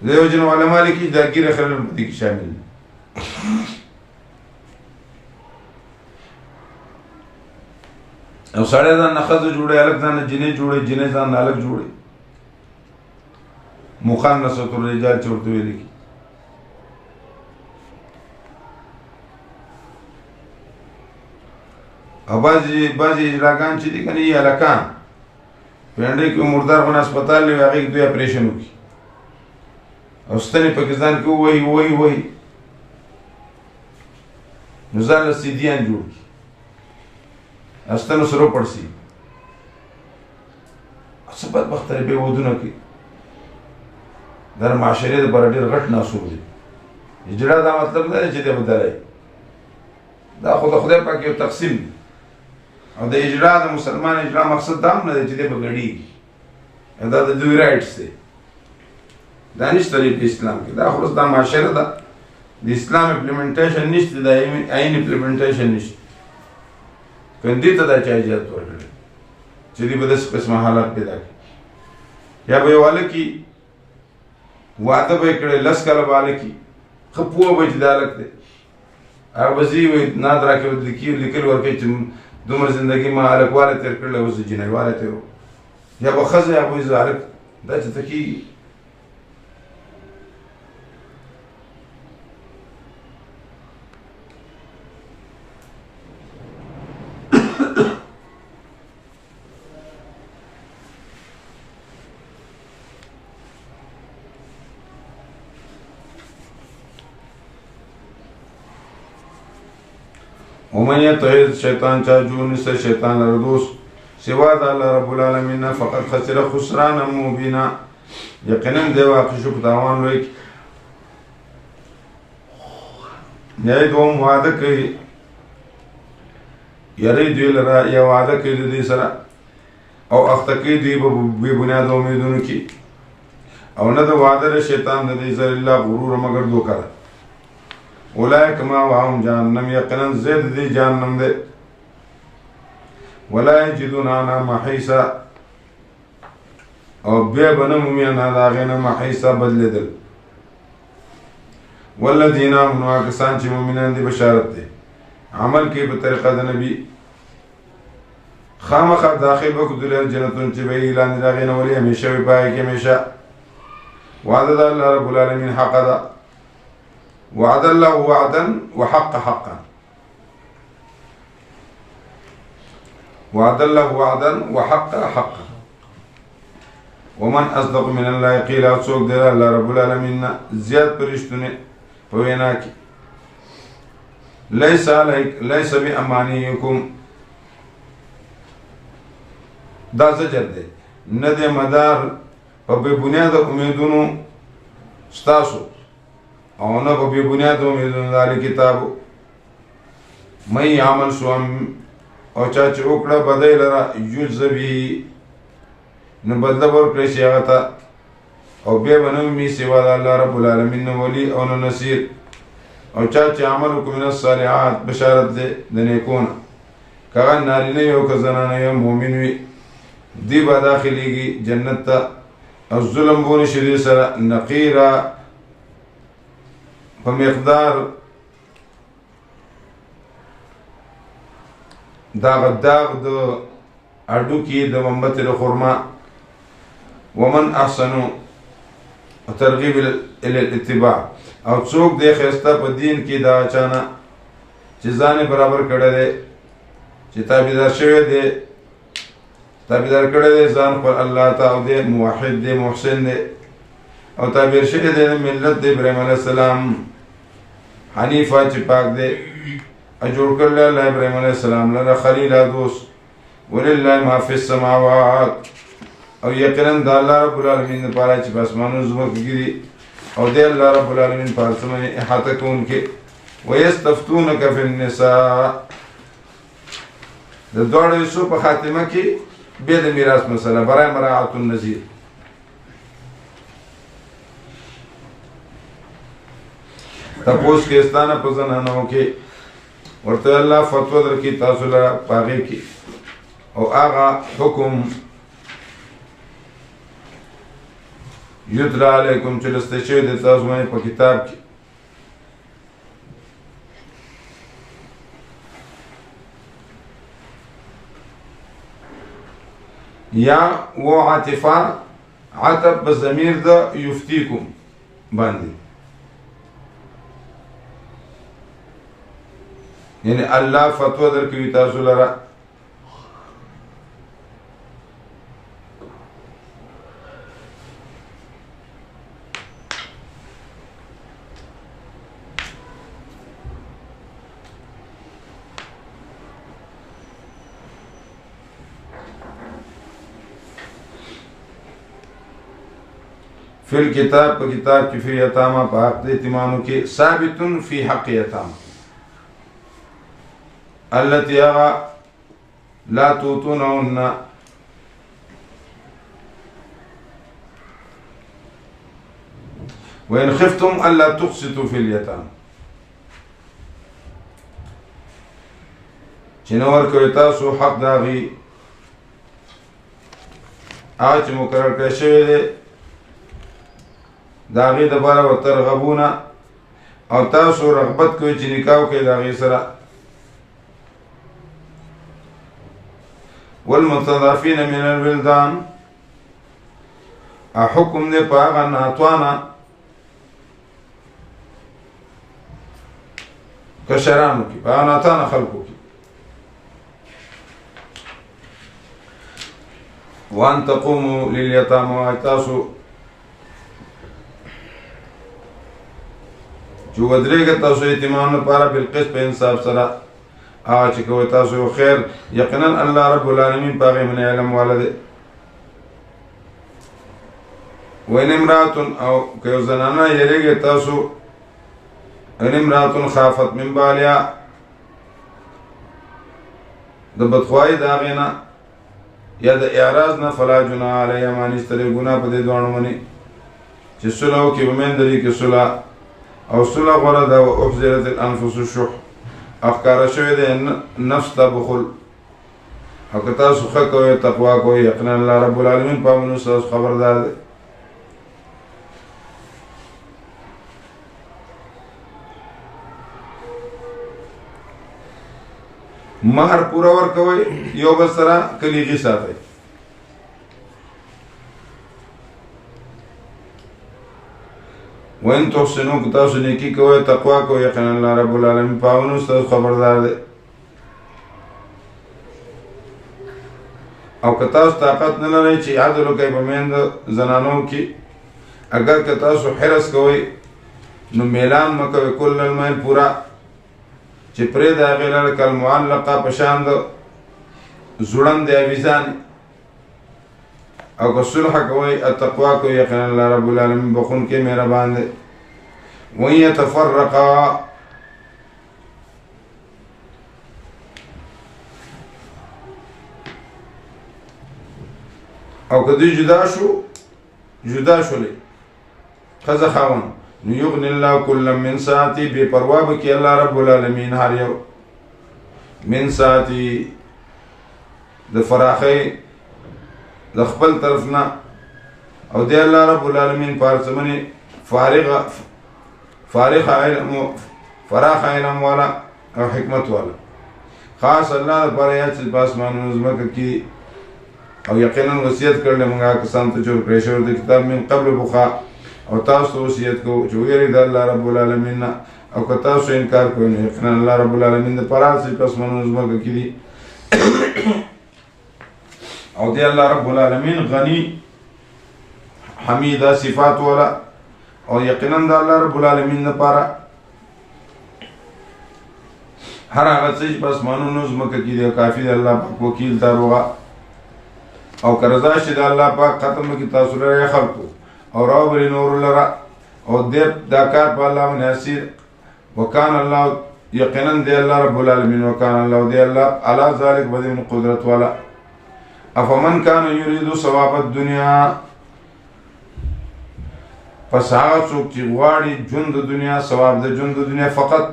دیو جن علماء لیکي دا ګیره خلل په دې کې شامل او سړی ځان نه ښځه جوړي هلک ځان نه جنۍ جوړي جنۍ ځان نه هلک جوړي مخنثة الرجال چې ورته ویل کېږي او بعضې اجراګان چې دي که نه یې هلکان پینډۍ کې مردار خونه هسپتال دی هغې کې دوی اپریشن وکړي او ستنې پکې ځان کې ووهي نو ځان له سیدیان جوړ کړي ستنو سره وپړسي څه بدبخته دی بې ودونه کوي دا د معاشرې دپاره ډېر غټ ناسوب دی اجرا دا مطلب نه دی چې دی بدلی دا خو د خدای پاک یو تقسیم دی او د اجرا د مسلمان اجرا مقصد دا هم نه دی چې دی به ګډېږي دا د دوی رایټس دی دا نشته دی په اسلام کې دا خو دا معاشره ده د اسلام امپلیمنټیشن نشته د آئین امپلیمنټیشن نشته کندې ته دا چا اجازت ورکړی چې دوی به داسې قسمه حالات پیدا کړي یا به یو هلکي واده به یې کړی 10 کاله به هلکي ښه پوه به چې دا هلک دی هغه به ځي وایي ناد راکړې لیکل ورکوي چې دومره زندګي ما هلکوالی تېر کړلی اوس زه جنیوالی تېر یا به ښځه یا به وایي زه هلک دا چې ته کېږي ومن يتخذ شیطان چا جوړ نیسي شیطان لره دوست سوا د الله رب العالمین نه فقط خسر خسرانا مبینا یقینا دی واقع شو په تاوان لوی نه دوم وعده کوي یری دوی لره یا وعده کوي دوی سره او اخته کوي دوی به بنیاد امیدونو کې او نه د وعده شیطان د دې سره الله غرور مگر دوکا اولئک مأواهم جهنم یقینا زید دی جهنم دی ولا یجدون عنها محیصا او بیا به نه مومي عنها د هغې نه محیصا بدلېدل والذین آمنوا کسان چې مؤمنان دي بشارت دی عمل کوي په طریقه د نبي خامخا داخل به کړو دوی جنتون چې به یې لاندې د هغې نه ولي همیشه وي په هغې کې همیشه وعد الله رب العالمين حق ده وعد الله وعدا وحق حقا وعد الله وعدا وحق حقا ومن أصدق من الله قيلا سوق دل الله رب العالمين زياد برشتني فويناك ليس بأمانيكم دا زجر دے ندے مدار پا بنیاد امیدونو ستاسو او نا پا بنیاد امیدونو دالی کتابو مئی عمل سوام او چاچ اکڑا بدای لرا یجز بی نبدل ورکلشی آغتا او بے بنومی سوا دا اللہ رب العالمین ولی او نصیر او چاچ عملو من الصالحات بشارت دے دنیکونا کغا ناری نیو کزنانا یا مومنوی دی با داخلی گی جنت تا الظلم بون شدی سر نقیرا پا مقدار داغ دا اردو کی دا منبت دا خورما ومن احسنو ترغیب الاتباع او چوک دے خیستا پا دین کی دا اچانا چیزانی برابر کڑا دے چی تابیدار شوی دے تابیدار کڑا دے زان پر اللہ تا او دے موحد دے محسن دے او تابیر شوی دے ملت دے ابراہیم علیہ السلام حنیفہ چی پاک دے اجور کر لے اللہ ابراہیم علیہ السلام لرا خلیلہ دوست وللہ ما فی السماوات او یقیناً دا اللہ رب العالمین نے پارا چی پاسمانو زمک گری او دے اللہ رب العالمین پارسمانی احاطہ کون کے ویستفتونک فی النساء دا دوڑ یسو پا خاتمہ کی بید میراث مسئلہ برای مراعات النظیر تپوس کے استانہ پزنانوں کے ورطا اللہ فتوہ در کی تاثلہ پاگے کی او آغا حکم یتلا علیکم چلستے شوید تازمانی پا کتاب کی یا وہ عاطفہ عطب بزمیر دا یفتیکم باندی یعنی اللہ فتوہ در کیوی تاسو لرا فی الکتاب پا کتاب کی فی یتاما پا حق دے تیمانو کی ثابتن فی حق یتاما اللتی آغا لا توتونہن وَإِنْ خِفْتُمْ أَلَّا تُقْسِطُوا فِي الْيَتَامَى چنور کوئی تاسو حق داغی آج مقرر کرشوی دے داغی دبارا و ترغبونا او تاسو رغبت کوئی چی نکاو کے داغی سرا والمتضافین من الولدان حکم دے پاگا ناتوانا کشرانو کی پاگا ناتوانا خلقو کی وان تقومو لیلیتام و تاسو جو ودرے گا تاسو اعتمام پارا بالقسط پہ انصاف سرا آج کوئی تاسو خیر یقیناً اللہ رب العالمین پاگے من علم والدے وین امراتن او کہ زنانا یرے گے تاسو ان امراتن خافت من بالیا دا بدخوائی داغینا یا دا اعراضنا فلا جناح علیہ مانیستر گناہ پا دے دوانو منی چی صلحو کی بمندری کی صلح او صلح غرد و احضرت الانفس الشح اخکار شوی دے نفس تا بخل او کتا سخہ کوئی تقوی کوئی یقنا اللہ رب العالمین پامنو ساس خبردار دے مہر پورا ورکوئی یو بسرا کلیغی ساتھ وإن تحسنوا كتاسو نیکی کوئے تقوی کو یقین اللہ رب العالمین پاونو ستاسو خبردار دے او کتاسو طاقت نلرئ چی عدلو کئی پمیند زنانو کی اگر کتاسو حرس کوئے نو میلان مکوئے کل المیل پورا چی پرید آغی لرکل معلقہ پشاند زڑن دے عویزانی او که صلح کوئی التقوی کوئی یقین اللہ رب العالمین بخون کے میرا باندے وَإِن يَتَفَرَّقَا او که دی جدا شو لے خز خاون نیغن اللہ کل من ساعتی بے پرواب کی اللہ رب العالمین ہر یو من ساعتی د فراخی د خپل طرفنا او دی اللہ رب العالمین پارسمنی فراخ علم والا او حکمت والا خاص اللہ پر یاد چیز پاسمان نظمک کی او یقینا وصیت کرنے منگا کسان تجور پریشور دی کتاب من قبل بخا او تاسو وصیت کو چوگیری دا اللہ رب العالمین او کتاسو انکار کوئی یقینا اللہ رب العالمین دی پرات چیز پاسمان نظمک کی دی او دی اللہ رب العالمین غنی حمیدہ صفات والا اور یقینا دا اللہ رب العالمین دا پارا ہر آغت سیج پس مانو نظمک کی دی کافی دا اللہ پاک وکیل تاروغا او کرزاشی دا اللہ پاک ختم کی تاثر رہے خلقو اور راو بری نور لرا اور دیر داکار پا اللہ من حسیر وکان اللہ یقینا دی اللہ رب العالمین وکان اللہ دی اللہ علا ذالک بدی من قدرت والا افمن کان یرید ثواب الدنیا پس آغا چوک چی غواری جند دنیا ثواب دا جند دنیا فقط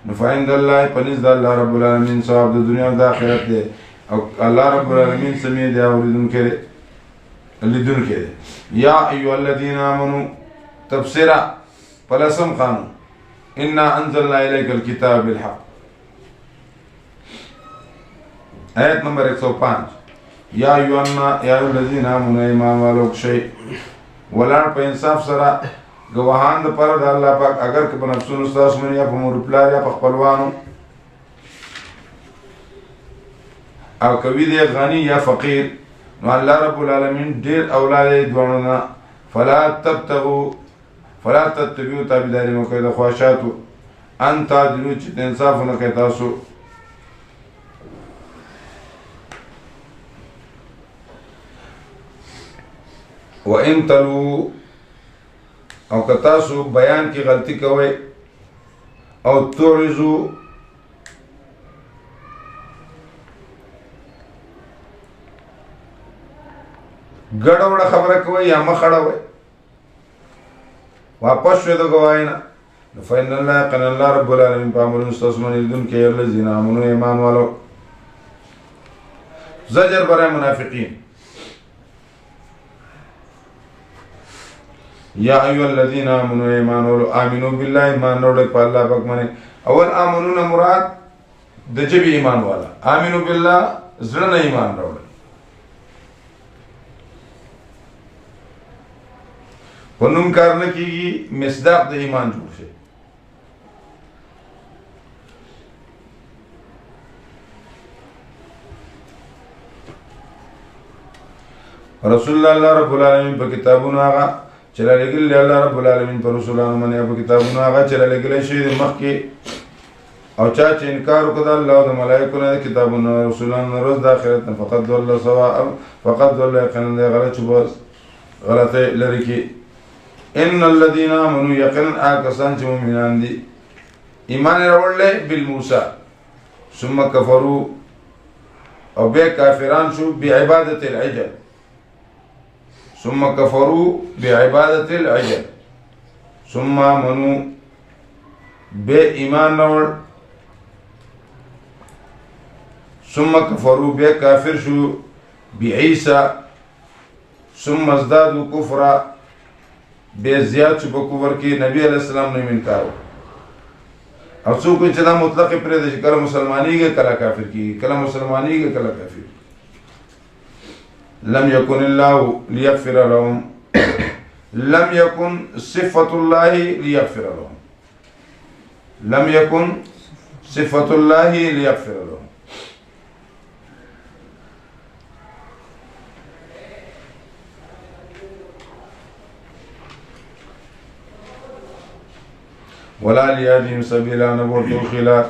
نفعند اللہ پنیز دا اللہ رب العالمین ثواب دا دنیا دا آخرت دے او اللہ رب العالمین سمیع دے آوریدن کرے لیدن کرے یا ایو الذین آمنو تبصرہ پلسم خانو انا انزلنا الیک الکتاب بالحق آیت نمبر 105 یا ایو الذین آمنو ایمان والوک شئی ولان پا انصاف سرا گواهان دا پر دا اللہ پاک اگر که پا نفسون استاس منی یا پا مورپلار یا پا خپلوانو او کوی دے غنی یا فقیر نو اللہ رب العالمین دیر اولاد دوانونا فلا تتبیو تابداری مکوی دا خواهشاتو انتا دلو چیت انصافو نکی تاسو وَإِن تَلُو او کتاسو بیان کی غلطی کوئے او تعرضو گڑا وڑا خبر کوئے یا مخڑا ہوئے واپس شوئے دو گوائینا فَإِنَّ اللَّهَ قَنَ اللَّهَ رَبُّ الْعَالَمِينَ پامل مستثمن اذن کے الذین آمنوا ایمان والو زجر برای منافقین یا ایو الذین آمنوا ایمان والو آمنوا باللہ ایمان روڑک پا اللہ پاک مانے اول آمنون مراد دجب ایمان والا آمنوا باللہ زرن ایمان روڑک پنم کارنے کی مصداق دے ایمان جوڑ سے رسول اللہ رب العالمین پا کتابون آغا چلا لگل لی اللہ رب العالمین پر رسولان منی اپا کتابون آغا چلا لگل شید مخ کی او چاچ انکارو کدا اللہ دا ملائکونا دا کتابون رسولان روز دا خیرتن فقط دو اللہ سوا فقط دو اللہ یقینن دا غلط چوباز غلط لرکی ان الذین آمنوا یقینن آکسان چی مومنان دی ایمان روڑ لے بالموسیٰ ثم کفرو او بے کافران شو بعبادت العجل ثم كفروا بعبادة العجل ثم آمنوا بإيمان نور ثم كفروا بكافر شو بعيسى ثم ازدادوا كفرا بزياد شو بكفر کی نبی علیہ السلام نے منکارو اور سو کوئی چلا مطلق پرے دے کلا مسلمانی کے کلا کافر کی کلا مسلمانی کے کلا کافر لم يكن الله ليغفر لهم لم يكن صفة الله ليغفر لهم. لم يكن صفة الله ليغفر لهم. ولا ليهديهم سبيلا نبورتو خلاف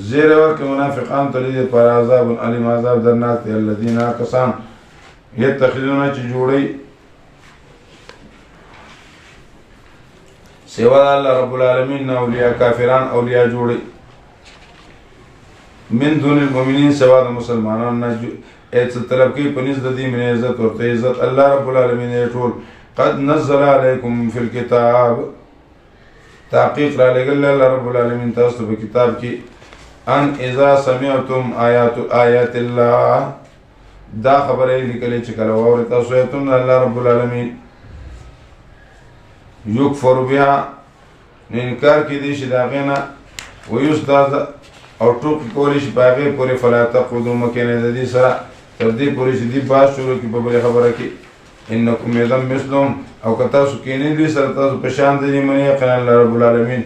زیر ورک منافقان تلید پر عذاب علیم عذاب درناک تی الذین کسان یتخذون چی جوڑی سوا اللہ رب العالمین اولیاء کافران اولیاء جوڑی من دون المؤمنین سوا دا مسلمانان ایت طلب کی پنیز دی من عزت اور عزت اللہ رب العالمین ایٹول قد نزل علیکم فی الكتاب تحقیق را لگل اللہ رب العالمین تاستو بکتاب کی ان اذا سمعتم آیات اللہ دا خبر ہے لکلی چکل وورتا سویتن اللہ رب العالمین یکفر بها انکار کی دیش داغینا ویستاز او ٹوکی کولیش باغی پوری فلا تقودو مکین دی سرا تردی پوری شدی باز شروع کی ببری خبر کی انکم یدم مثلهم او کتاسو کینی دی سر تاسو پشان دی منی یقین اللہ رب العالمین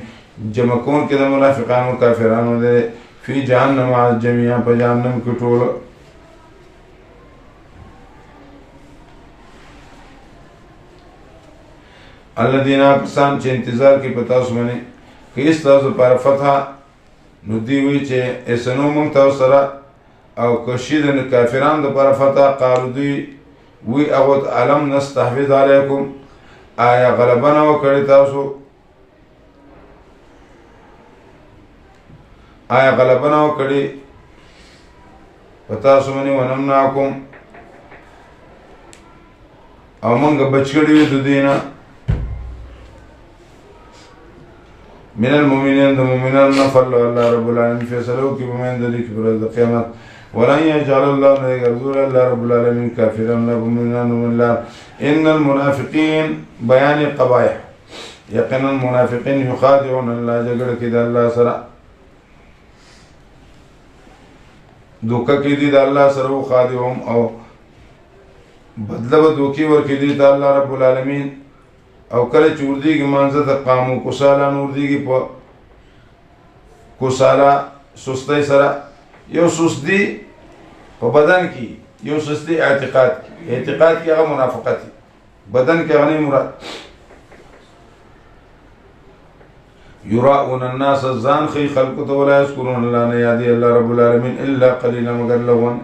جمع کون که دا منافقان و کافرانو دے فی جہنم آز جمعیان پا جہنم کی ٹول اللہ دینا کسان چه انتظار کی پتاسو منی که اس تاسو پار فتحا نو دیوی چه اسنو منگتاو سرا او کشید کافران دا پار فتحا قالو دی وی اغوت علم نستحفظ علیکم آیا غلبنا و کردی تاسو آیا غلبنا و کردی پتاسو منی ونمناکم او منگ بچکڑی دو دینا من المؤمنین دا مؤمنان نفر لو اللہ رب العالمین فیصلو کی بمین دلی کی برد قیامت ولن يجعل الله نيغرزول الله رب العالمين كافرا لهم من الله إن المنافقين بيان القبائح يقين المنافقين يخادعون الله جگڑ كده الله سرا دوكا كده الله سرا خادعهم او بدل دوكي ور كده الله رب العالمين او کله چوردی کی منزه قامو کوسالا نور دیږي په کوسالا سستی سرا یو سستی په بدن کی یو سستی اعتقاد کی هغه منافقت بدن کې غنی مراد یراؤون الناس الزان خی خلق تو ولا یذکرون الله نه یادی الله رب العالمین الا قلیلا مگر لون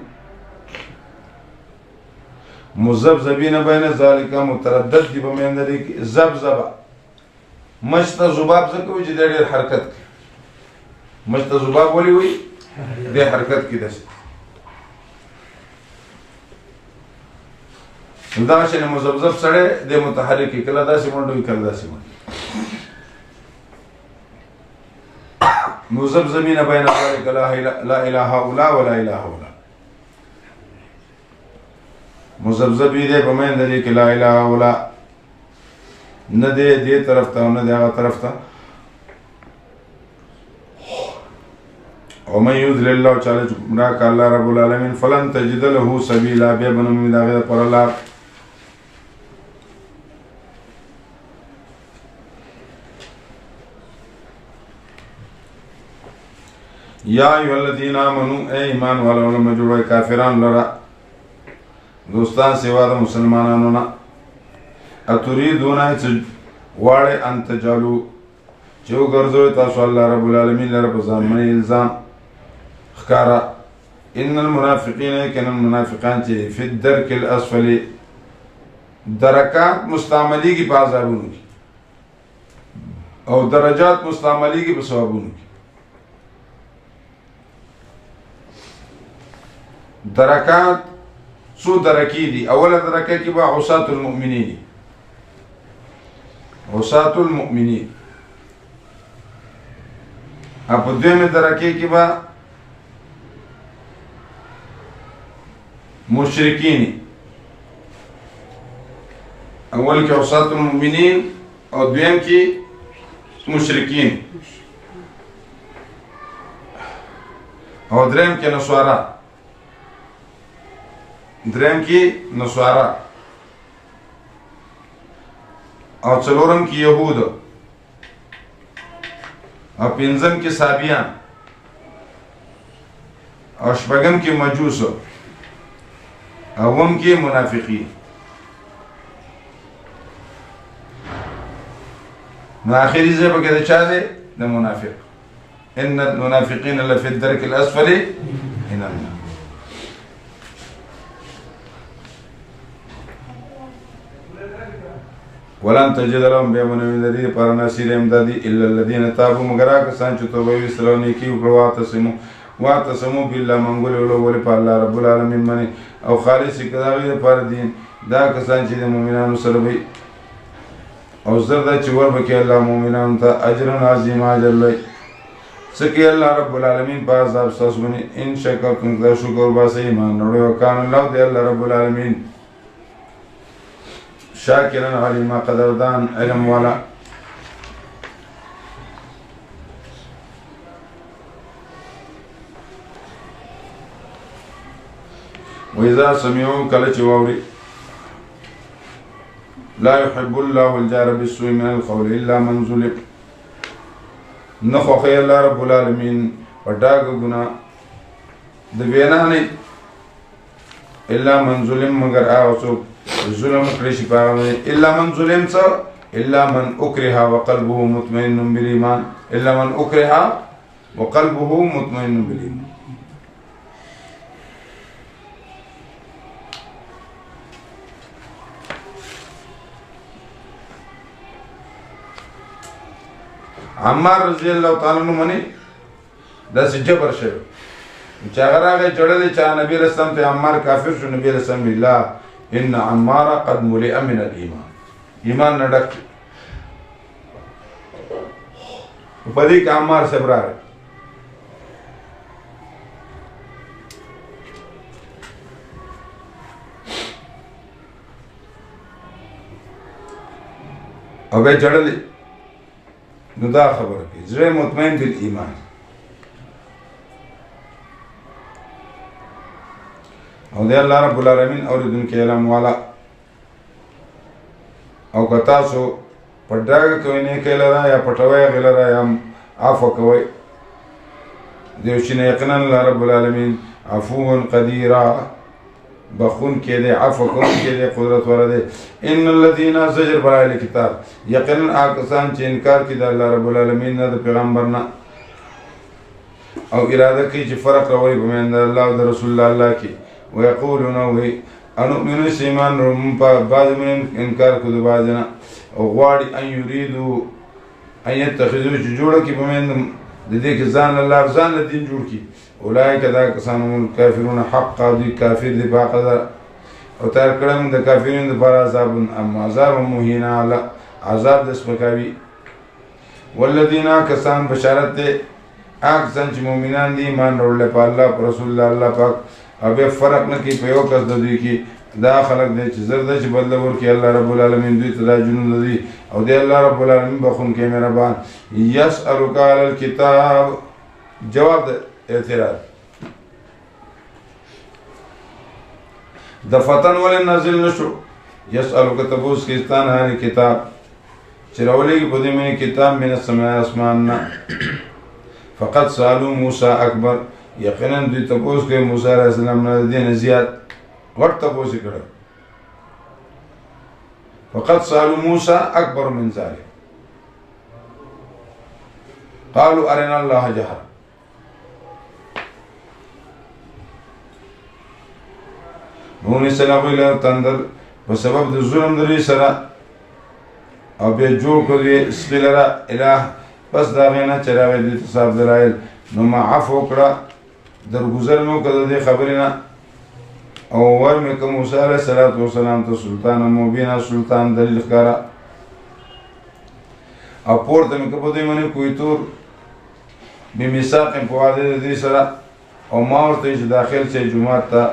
مذبذبین بین ذالک متردد دی بمند دی ذبذب مشت ذباب زکو چې ډېر حرکت مشت ذباب ولی وی دې حرکت کی دس دا شنه مذبذب سره د متحرک کله داسې منډوي کله داسې منډوي مذبذبین بین ذالک لا اله الا ولا اله الا مذبذبی دے بمین دے کہ لا الہ الا نہ دے طرف تا نہ دے طرف تا ومن يضلل الله تعالی گمراہ کا اللہ رب العالمین فلن تجد له سبیلا بے بن امید آگے پر اللہ یا ایھا الذین آمنوا اے ایمان والو نے جوڑے کافران لرا دوستان سوا دا مسلمانانو نا اتریدون واڑے ان تجعلو چو گرزوی تاسو اللہ رب العالمین لرب زامن الزام خکارا ان المنافقین کن المنافقان چی فی الدرک الاسفلی درکات مستعملی کی پازابونو کی او درجات مستعملی کی بسوابونو کی درکات سو درکی دی اولا درکه کی با عصات المؤمنین عصات المؤمنین اپا دویم درکه کی با مشرکین اول کی عصات المؤمنین او دویم کی مشرکین او دریم کی نصارا درم کی نصارا او څلورم کې يهود او پنځم کې صابیان او شپږم کې مجوس او اوم کې منافقین. نو آخري ځای پکې د چا دی؟ د منافق. ان المنافقین لفی الدرک الاسفل من النار. ولن تجد لهم بیا ونوي د دې لپاره نصیر امدادي الا الذين تابوا مگر هغه کسان چې توبه ویستلو نیکي وکړه واعتصموا بالله منګول ولول په الله رب العالمین باندې او خالص کړه لپاره دین دا کسان چې د مؤمنانو سره وي او زردا چې ور بکې الله مؤمنانو ته اجر عظیم اجر لوی سکه الله رب العالمین په عذاب ساسونه ان شکرتم دا شکر باسه ایمان نړۍ وکړ الله دې الله رب العالمین شاکرن علیما قدردان علم والا. وإذا سمعوا کله چې واوري لا يحب الله الجار بالسوء من القول الا من ظلم نخوخي الله رب العالمین پټاګ ګنا د وینا نه الا من ظلم مگر هغه څوک ظلم کړی شي پاغه الا من ظلم څه الا من اكره وقلبه مطمئن بالايمان الا من اكره وقلبه مطمئن بالايمان. عمار رضی الله تعالی عنہ منی دا جبر شوی چې هغه راغی چړلې چا نبی رسول ته عمار کافر شو نبی رسول الله ان عمار قد ملئ من الايمان ایمان نه ډک په دې کې عمار صبر او به چړلې نو دا خبره کوي زړه مطمئن بالایمان او دی الله رب العالمین اوریدونکي علم والا او که تاسو پټاګه کوئ نه کوي لره یا پټوي غلره یا عفو کوئ دیو چې نه یقینا الله رب العالمین عفو قدیر بخون کې دی عفو کوم کې دی قدرت ورده. ان الذين زجر برای کتاب یقینا آکسان چې انکار کوي د الله رب العالمین نه د پیغمبر نه او اراده کوي چې فرق راوړي په میند الله او د رسول الله کې ويقولون انؤمن سیمان رم په بعض من انکار کوي د بعضنا او غواړي ان یریدو ان يتخذوا جوړه کې په میند د دې کې ځان الله ځان له دین جوړ کی اولئک دا کسان هم کافرون حقا دی کافر دی باقدر او تر کړم د کافرین د پر عذاب اما عذاب مهینا عذاب د سپکاوی. والذین کسان بشارت ده اکسان چې مؤمنان دي ایمان وروړل په الله پر رسول الله پاک او به فرق نه کوي په یو کس د دوی کې دا خلق دی چې زرد چې بدل ورکړي الله رب العالمین دوی ته دا جنون دي او دی الله رب العالمین بخون کې مهربان. یسألک علی الکتاب جواب ده اعتراض دفتن ولې نازل نشو یسألک تبوس کستان هر کتاب چې راولېږي په دې مې کتاب من السماء اسمان نه فقط سالو موسی اکبر یقینا دوی تبوس کوي موسی علیه السلام نه دین زیات ورته تبوس کړه فقط سالو موسی اکبر من ذلك قالوا ارنا الله جهرا نونی سلام ویلر تندر په سبب د ظلم درې سره او بیا جوړ کړی سپیلره الہ پس دا غینا چراوی د تصاب دلایل نو ما عفو کړه درگذر مو کړه د خبرینا او ور مې کوم موسی علیه السلام ته سلطان مبینا سلطان دلیل ښکارا او پورته مې په دې باندې کوی تور به میثاق په واده دې سره او ما ورته چې داخل شي جمعه ته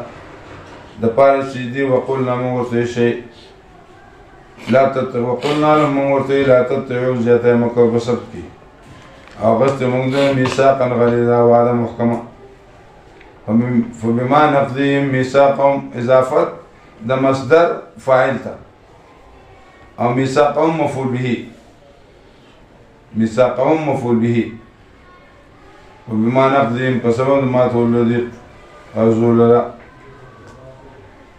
د پاره چې دی وقلنا مو ورته شي لا وقلنا لهم ورته لا تتبعوا زیاته مکو بسط کی او غست موږ د میثاقا غلیظا وعده محکمه فبما نقضهم ميثاقهم اضافت د مصدر فاعل ته او میثاقهم مفعول به، میثاقهم مفعول به، وبما نقضهم په سبب د ماتولو دي عرضو لرا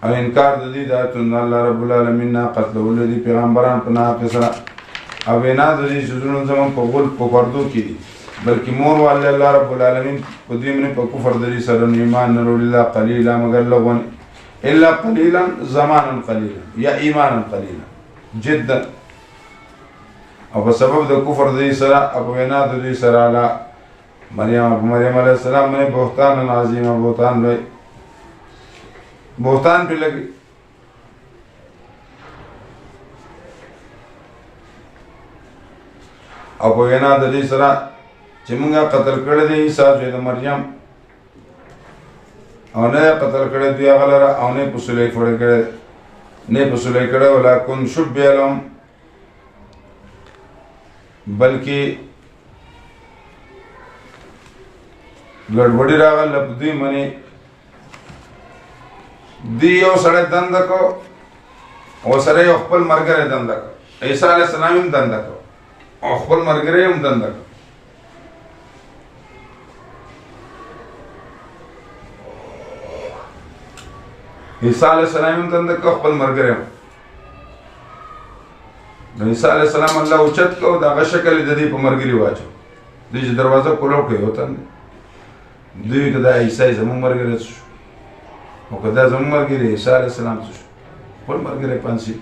او انکار د دې د آیتونو الله رب العالمین نه قتلولو دي پیغمبران په ناحقه سره او وینا د دې شذونو زمون په غول په پردو کې دي بلکې مور والله الله رب العالمین په دې باندې په کفر د دې سره ایمان نه وروړي الله قليلا مگر لغون الا قليلا زمانا قليلا یا ایمانا قليلا جدا او په سبب د کفر د دې سره او وینا د دې سره علی مریم علیہ السلام باندې بهتان عظیم بهتان لوی بهتان په لګي او په وینا د دې سره چې موږ قتل کړی دی عیسی زوی د مریم او نه قتل کړی دی هغه لره او نه په سولې کړی نه په سولې کړی ولکن شبه لهم بلکې ګډوډي راغله په دوی باندې دی یو سړی دنده کو او سره یو خپل مرګره دنده کو عیسی علیه السلام هم دنده کو او خپل مرګره هم دنده کو عیسی علیه السلام هم دنده کو خپل مرګره نو عیسی علیه السلام الله اوچت کو دا شکل د دې په مرګري واچو دې دروازه کولو کوي وته دوی که دا عیسی زمون مرګره شو او که دا زمون مرګره عیسی علیه السلام شو خپل مرګره پانسي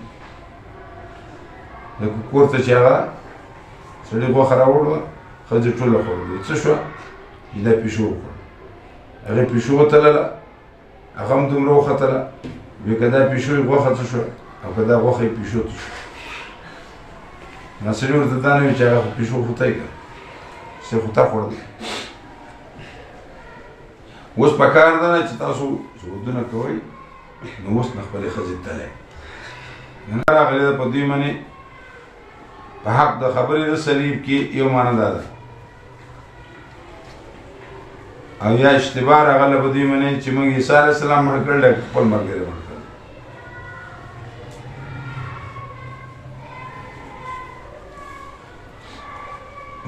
د کور ته چې هغه سړي غوښه راوړوه ښځې ټوله خوړلې څه شوه دا پیشو وکړه هغې پیشو وتلله هغه هم دومره وختله وی که دا پیشو یې غوښه څه شوه او که دا غوښه یې پیشو څه شوه نو سړي ورته دا نه وي چې هغه خو پیشو خو ته یې کړه څه خو تا خوړلی اوس په کار ده نه چې تاسو ودونه کوئ نو اوس نه خپلې ښځې تلئ نن راغلی ده په دوی باندې په حق د خبرې د صلیب کې یو معنی دا ده او یا اشتباه راغله په دوی باندې چې موږ عیسی علیه السلام مړ کړلی خپل ملګری مړ کړلی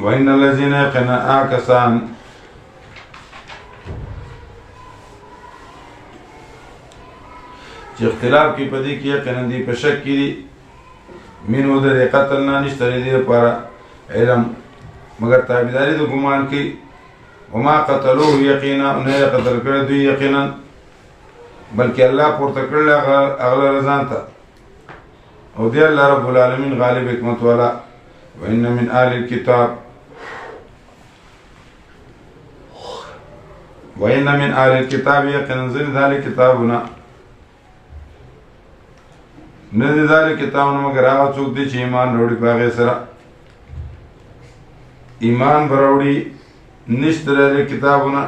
وان الذین یقینا کسان چې اختلاف کې پدې کې یقینا دي په شک کې دي منو د قتل نه نشته دې لپاره علم مگر تابعداري د ګمان کې وما قتلوه یقینا نه قتل کړی دوی یقینا بلکې الله پورته کړل هغه رضان ته او دې الله رب العالمین غالب حکمت والا وان من اهل الكتاب وان من اهل الكتاب یقینا ذل ذلك کتابنا نه دي دار کتابونه مگر هغه څوک دي چې ایمان وروړي په هغې سره ایمان به راوړي نشته د کتابونه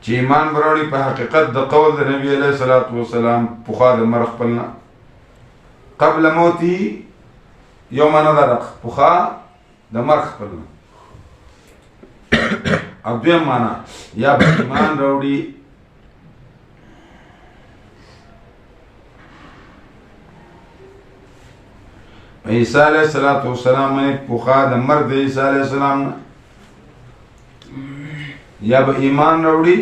چې ایمان به راوړي په حقیقت د قول د نبي علیه الصلاة والسلام پخوا د مرګ خپل نه قبل موته یو معنی ده پخوا د مرګ خپل نه او دویم معنی یا به ایمان راوړي عیسی علیہ السلام نے پخوا د مرګ د عیسی علیہ السلام یا به ایمان راوړي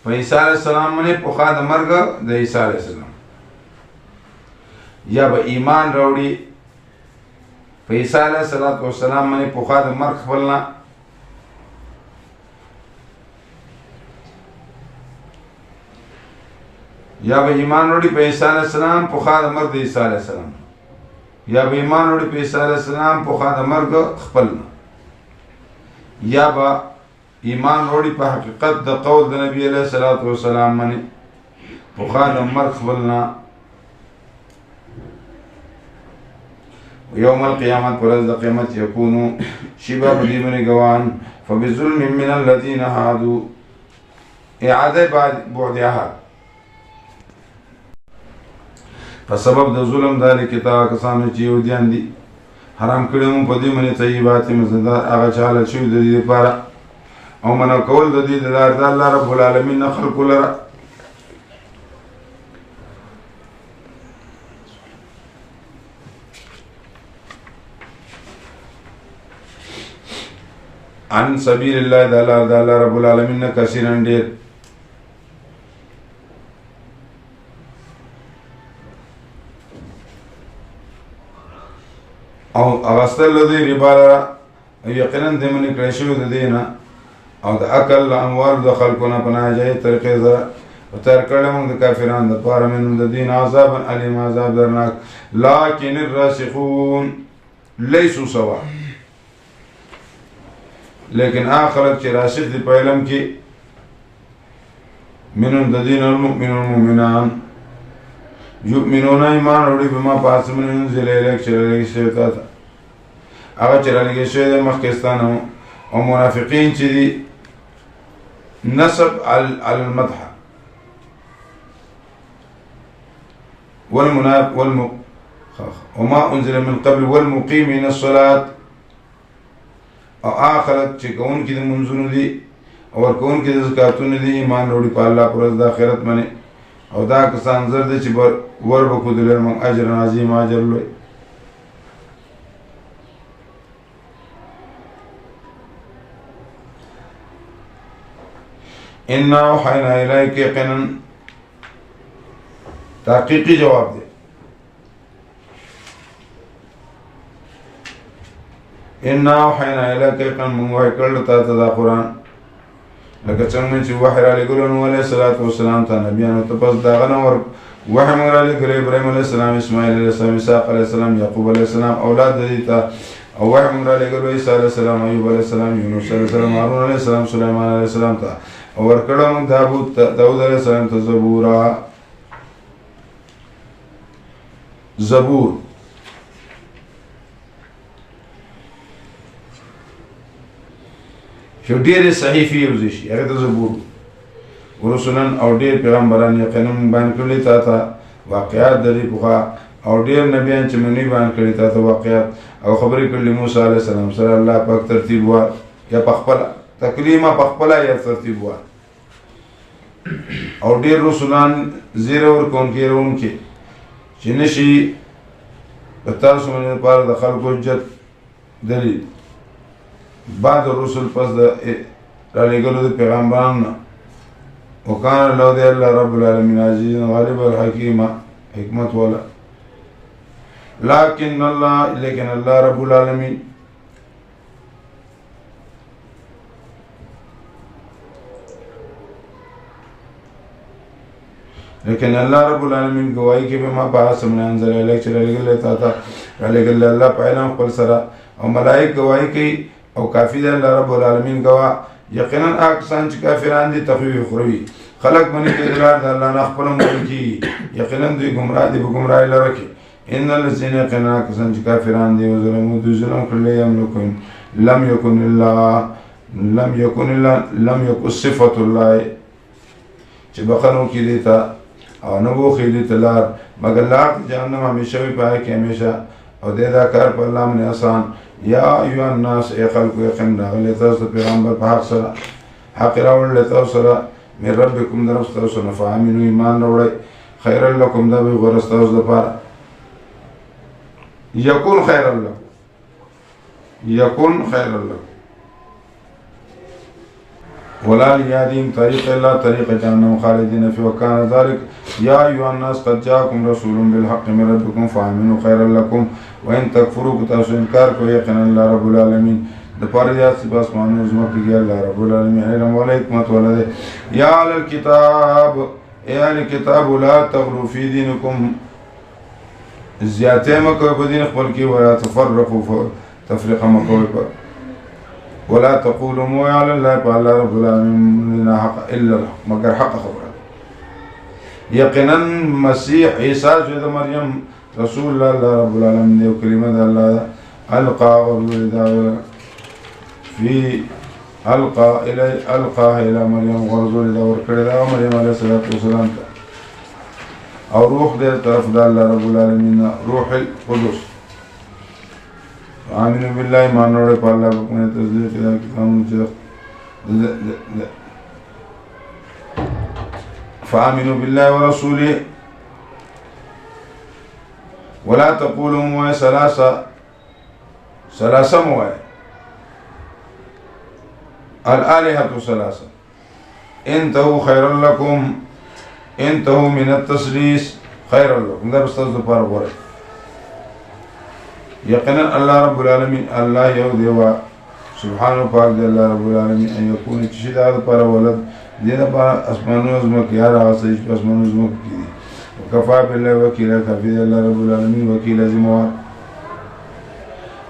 په عیسی علیہ السلام نے پخوا د مرګ د عیسی علیہ السلام یا به ایمان راوړي په عیسی علیہ السلام نے پخوا د مرګ خپل نه یا به ایمان وروړي په عیسی علیه السلام پخوا د مرګ د عیسی علیه السلام یا به ایمان وروړي په عیسی علیه السلام پخوا د مرګ خپل نه یا به ایمان وروړي په حقیقت د قول د نبي علیه الصلاة والسلام باندې پخوا د مرګ خپل نه یوم القیامت پر ورځ د قیامت یکونو شي به په دې باندې ګواهان فبظلم من الذین هادوا اعاده بعدها په سبب د ظلم د کتاب کسانو چې یهودیان دي حرام کړي مو په دې باندې طیبات مزدار هغه چاله شوي د دې لپاره او منع کول د دې د الله رب العالمین نه خلقو لره عن سبيل الله د الله رب العالمین کثیرا ډیر. او اغسطل دی ربا یقینا د منی کړی شوی د دینه او د اکل اموال د خلقونه په ناجایز طریقې سره وتر کړه موږ د کافرانو د پاره من د دین عذاب علیم عذاب درناک. لكن الراسخون ليسوا سواء، لیکن آخرت چې راسخ دی په علم کې منهم د دین المؤمنون المؤمنان یؤمنون ایمان وروړي بما پاسمن انزل الیک چې رالګي شوی تا ته هغه چې رالګي شوی د مخکستانو او منافقین چې دي نسب على المدح وما انزل من قبل والمقيمين الصلاة او آخرت چې کون کې د منځونو دي او ورکون کې د زکاتونو دي ایمان وروړي په الله پر ورځ د آخرت باندې او دا کسان زر دي چې ور بکو دلر من اجر عظیم اجر لوی. انا اوحینا الیک یقینا تحقیقی جواب دے انا اوحینا الیک یقینا من وحی کړل تا ته دا قرآن لکه څنګه چې وحی را لګولو نو علیه الصلاۃ والسلام ته نبیانو ته پس دا غنه ور وحی موږ را لګولو ابراهیم علیه السلام اسماعیل علیه السلام اسحاق علیه السلام یعقوب علیه السلام اولاد دي ته او وحی موږ را لګولو عیسی علیه السلام ایوب علیه السلام یونس علیه السلام هارون علیه السلام سلیمان علیه السلام ته او ور کړو موږ داوود علیه السلام ته زبور شو ډېرې صحیفې یوځای شي هغه ته زبور ورسولن او ډېر پیغمبران یقینا بیان کړي تا ته واقعات د دې پخوا او ډېر نبیان چې مونږ بیان کړي تا ته واقعات او خبرې کړلې موسی علیه السلام سره الله پاک ترتیب وار یا پخپله تکلیمه پخپله یا ترتیب وار او ډېر رسولان زیره ورکوونکي روونکي چې نشي په تاسو باندې لپاره د خلکو حجت دلیل بعد الرسل پس د رالیږلو د پیغمبرانو وکان الله دی الله رب العالمین عزیز غالب الحکیم حکمت والا. لیکن الله رب العالمین لیکن الله رب العالمین گواہی کې به ما پاس من انزل الیک چې رالیږل تا ته رالیږل الله په علم خپل سره او ملائک گواہی کوي او کافی دی الله رب العالمین گواه. یقینا اکسان چې کافران دي تخویف خروي خلق باندې کې دلار د الله نه خپل مونږ کی یقینا دوی گمراه دي په گمراهی لره کې ان الذين يقينا اکسان چې کافران دي او ظلم دوی ظلم کړل لم يكن صفة الله چې بخنو کې دي تا او نو وو خېدي تلار مگر لار جهنم همیشه وي پای کې همیشه او دې دا کار په الله باندې آسان. یا ایها الناس ای خلق یقین راغلی تاسو پیغمبر په حق سره حق راوړل تاسو سره من ربکم در تاسو نه فامنو ایمان راوړی خیر لکم دا به غوړ تاسو لپاره یکون خیر لکم ولا يهديهم طريق الا طريق جهنم خالدين فيه وكان ذلك. يا ايها الناس قد جاءكم رسول بالحق من ربكم فامنوا خيرا لكم وان تكفروا تاسو انکار کوئ یقینا الله رب العالمین د پاره یا سپاس مانو زما کې الله رب العالمین علم ولا حکمت ولده. یا اهل الكتاب ای اهل الكتاب لا تغلوا في دينكم زیاته مکو په دین خپل کې ولا تفرقوا تفرقه مکو ولا تقولوا مو على الله تعالى رب العالمين حق الا الحق مگر حق خبره. یقینا مسیح عیسی جو مریم رسول الله رب العالمین دی کلمه الله القى ورزول في القى الى مریم ورزول دا ور کړی دا مریم علیه السلام او روح دې طرف د الله رب العالمین روح القدس. آمین بالله ایمان وروړي په الله باندې تصدیق دا کتابونه فآمنوا بالله ورسوله ولا تقولوا موي ثلاثه موي الآلهة ثلاثة انتهوا خيرا لكم انتهوا من التسليس خيرا لكم دا بستاذ دپار غوره يقنا الله رب العالمين الله يو ديوا سبحانه پاک دي الله رب العالمين ان يكون تشهد هذا پار ولد دي دا پار اسمانو ازمك يا راسيش اسمانو ازمك كي وكفى بالله وكيلا كفي الله رب العالمين وكيل زموار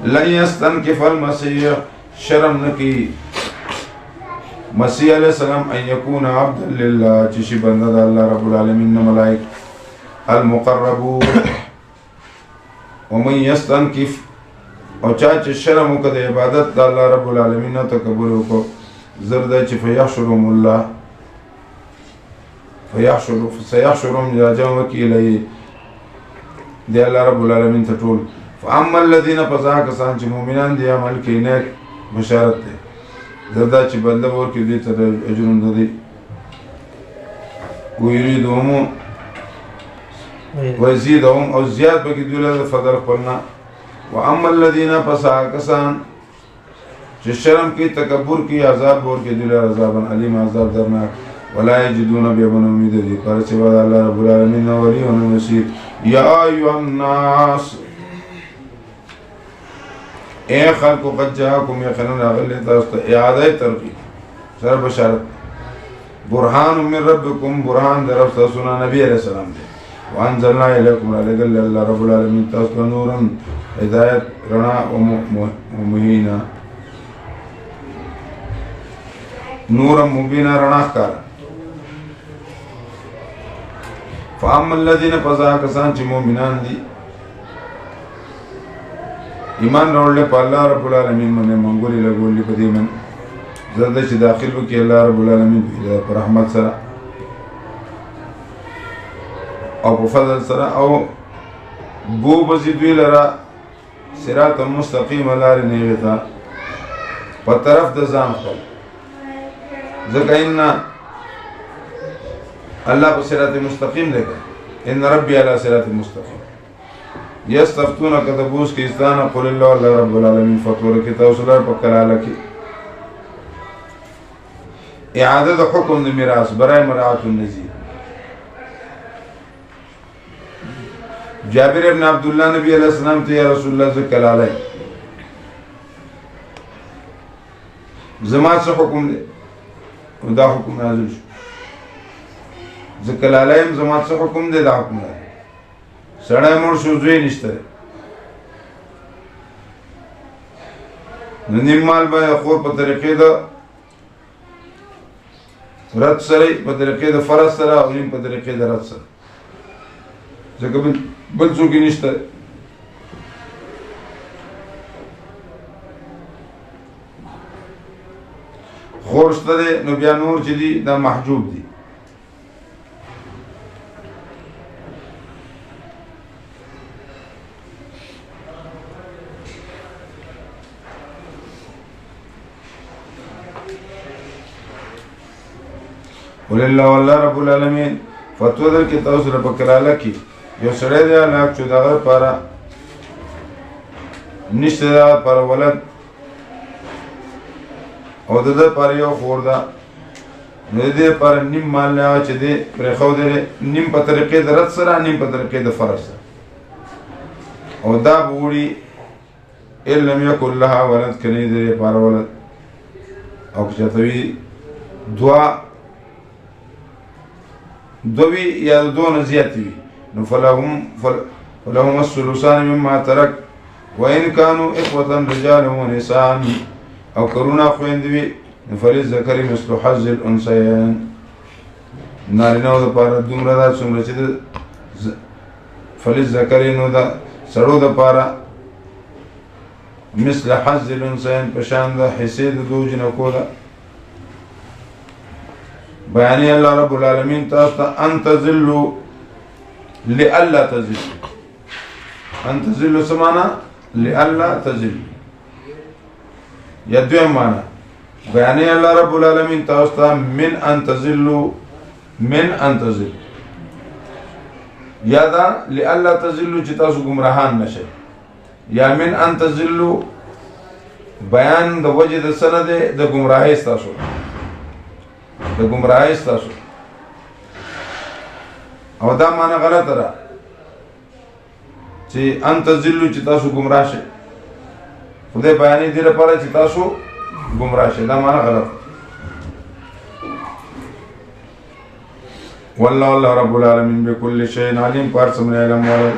لن يستنكف المسيح شرم نكي مسیح علیہ السلام ان یکون عبدا للہ چشی بندہ دا اللہ رب العالمین ملائک المقربون ومن یستنکف او چاچ شرمو کد عبادت دا اللہ رب العالمین تکبرو کو زردہ چی فیحشرهم اللہ سیحشرهم جاجم وکیلی دی اللہ رب العالمین تطول فاما الذین پسا کسان چی مومنان دی عمل کی نیک بشارت دی زردا چې بدله ورکړي دې ته د اجرونه دي ويريدهم ويزيدهم او زیات پکې دوی له فضل خپلنا واما الذين فساكسان چې شرم کې تکبر کې عذاب ورکړي دوی له عذاب علیم عذاب درناک ولا يجدون بهم امید دي پر سوا الله رب العالمین ولي ونصير يا ايها الناس اے خلق قد جاءكم يقينا راغلی تاسو ته اعاده ترغیب سره بشارت برهان من ربكم برهان در رب تاسو نبی علیہ السلام دی وانزلنا الیکم لگل الله رب العالمین تاسو ته نورا هدایت رڼا او مبینا نورا مبینا رڼا کار فاما الذين فزا کسان چې مؤمنان دي ایمان راوړل په الله رب العالمین باندې منګوري لګولې په دې من زړه چې داخل وکي الله رب العالمین په رحمت سره او په فضل سره او بو بزیدوی لرا صراط مستقیم لار نه وتا په طرف د ځان خپل ځکه ان الله په صراط مستقیم لګا ان ربي على صراط مستقیم يستفتونك تبوس كيستان قل الله رب العالمين فطور كتاب سلار بكلاله کی اعاده حکم د میراث برای مراعات النذیر جابر ابن عبد الله نبی علیہ السلام ته یا رسول الله کلاله زما څه حکم دی دا حکم نازل شو کلاله زما څه حکم دی دا حکم دی سړی مړ شو زوی نشته نو نیم مال به خور په طریقې د رد سره په طریقې د فرض سره او نیم په طریقې د رد سره ځکه بل څوک نشته خور شته نو بیا نور چې دي دا محجوب دي ولله والله رب العالمین فتوا در کې تاسو سره پکراله کی یو سړی دی لاک چې دا لپاره نشته دا پر ولد او د لپاره یو خور دا نو دې پر نیم مال نه چې دې پر خو دې نیم په طریقې د رد سره نیم په طریقې د فرض سره او دا بوړي لم يكن لها ولد کني دې پر ولد او چې توي دعا دوی یا دون زیات وي نو فلهم الثلثان مما ترك وان كانوا اخوه رجال ونساء او کرونا خويندوي فللذكر مثل حظ الانثيين نارینه د پاره دومره دا څومره چې فللذكر نو دا سړو د پاره مثل حظ الانثيين پشان د حصے د دوه جنو کوله بیانی اللہ رب العالمین تاستا ان تذلو لئلا تذلو ان تذلو سمانا لئلا تذلو یا دویم مانا بیانی اللہ رب العالمین تاستا من ان تذلو یا دا لئلا تذلو چی تاسو گمراهان نشه یا من ان تذلو بیان د وجه د سند د گمراهی ستاسو د گمراهی ستاسو او دا معنی غلطه ده چې انت ذلو چې تاسو گمراه شئ خدای بیانې دې لپاره چې تاسو گمراه شئ دا معنی غلط والله رب العالمین بكل شيء علیم پارسمن علم والا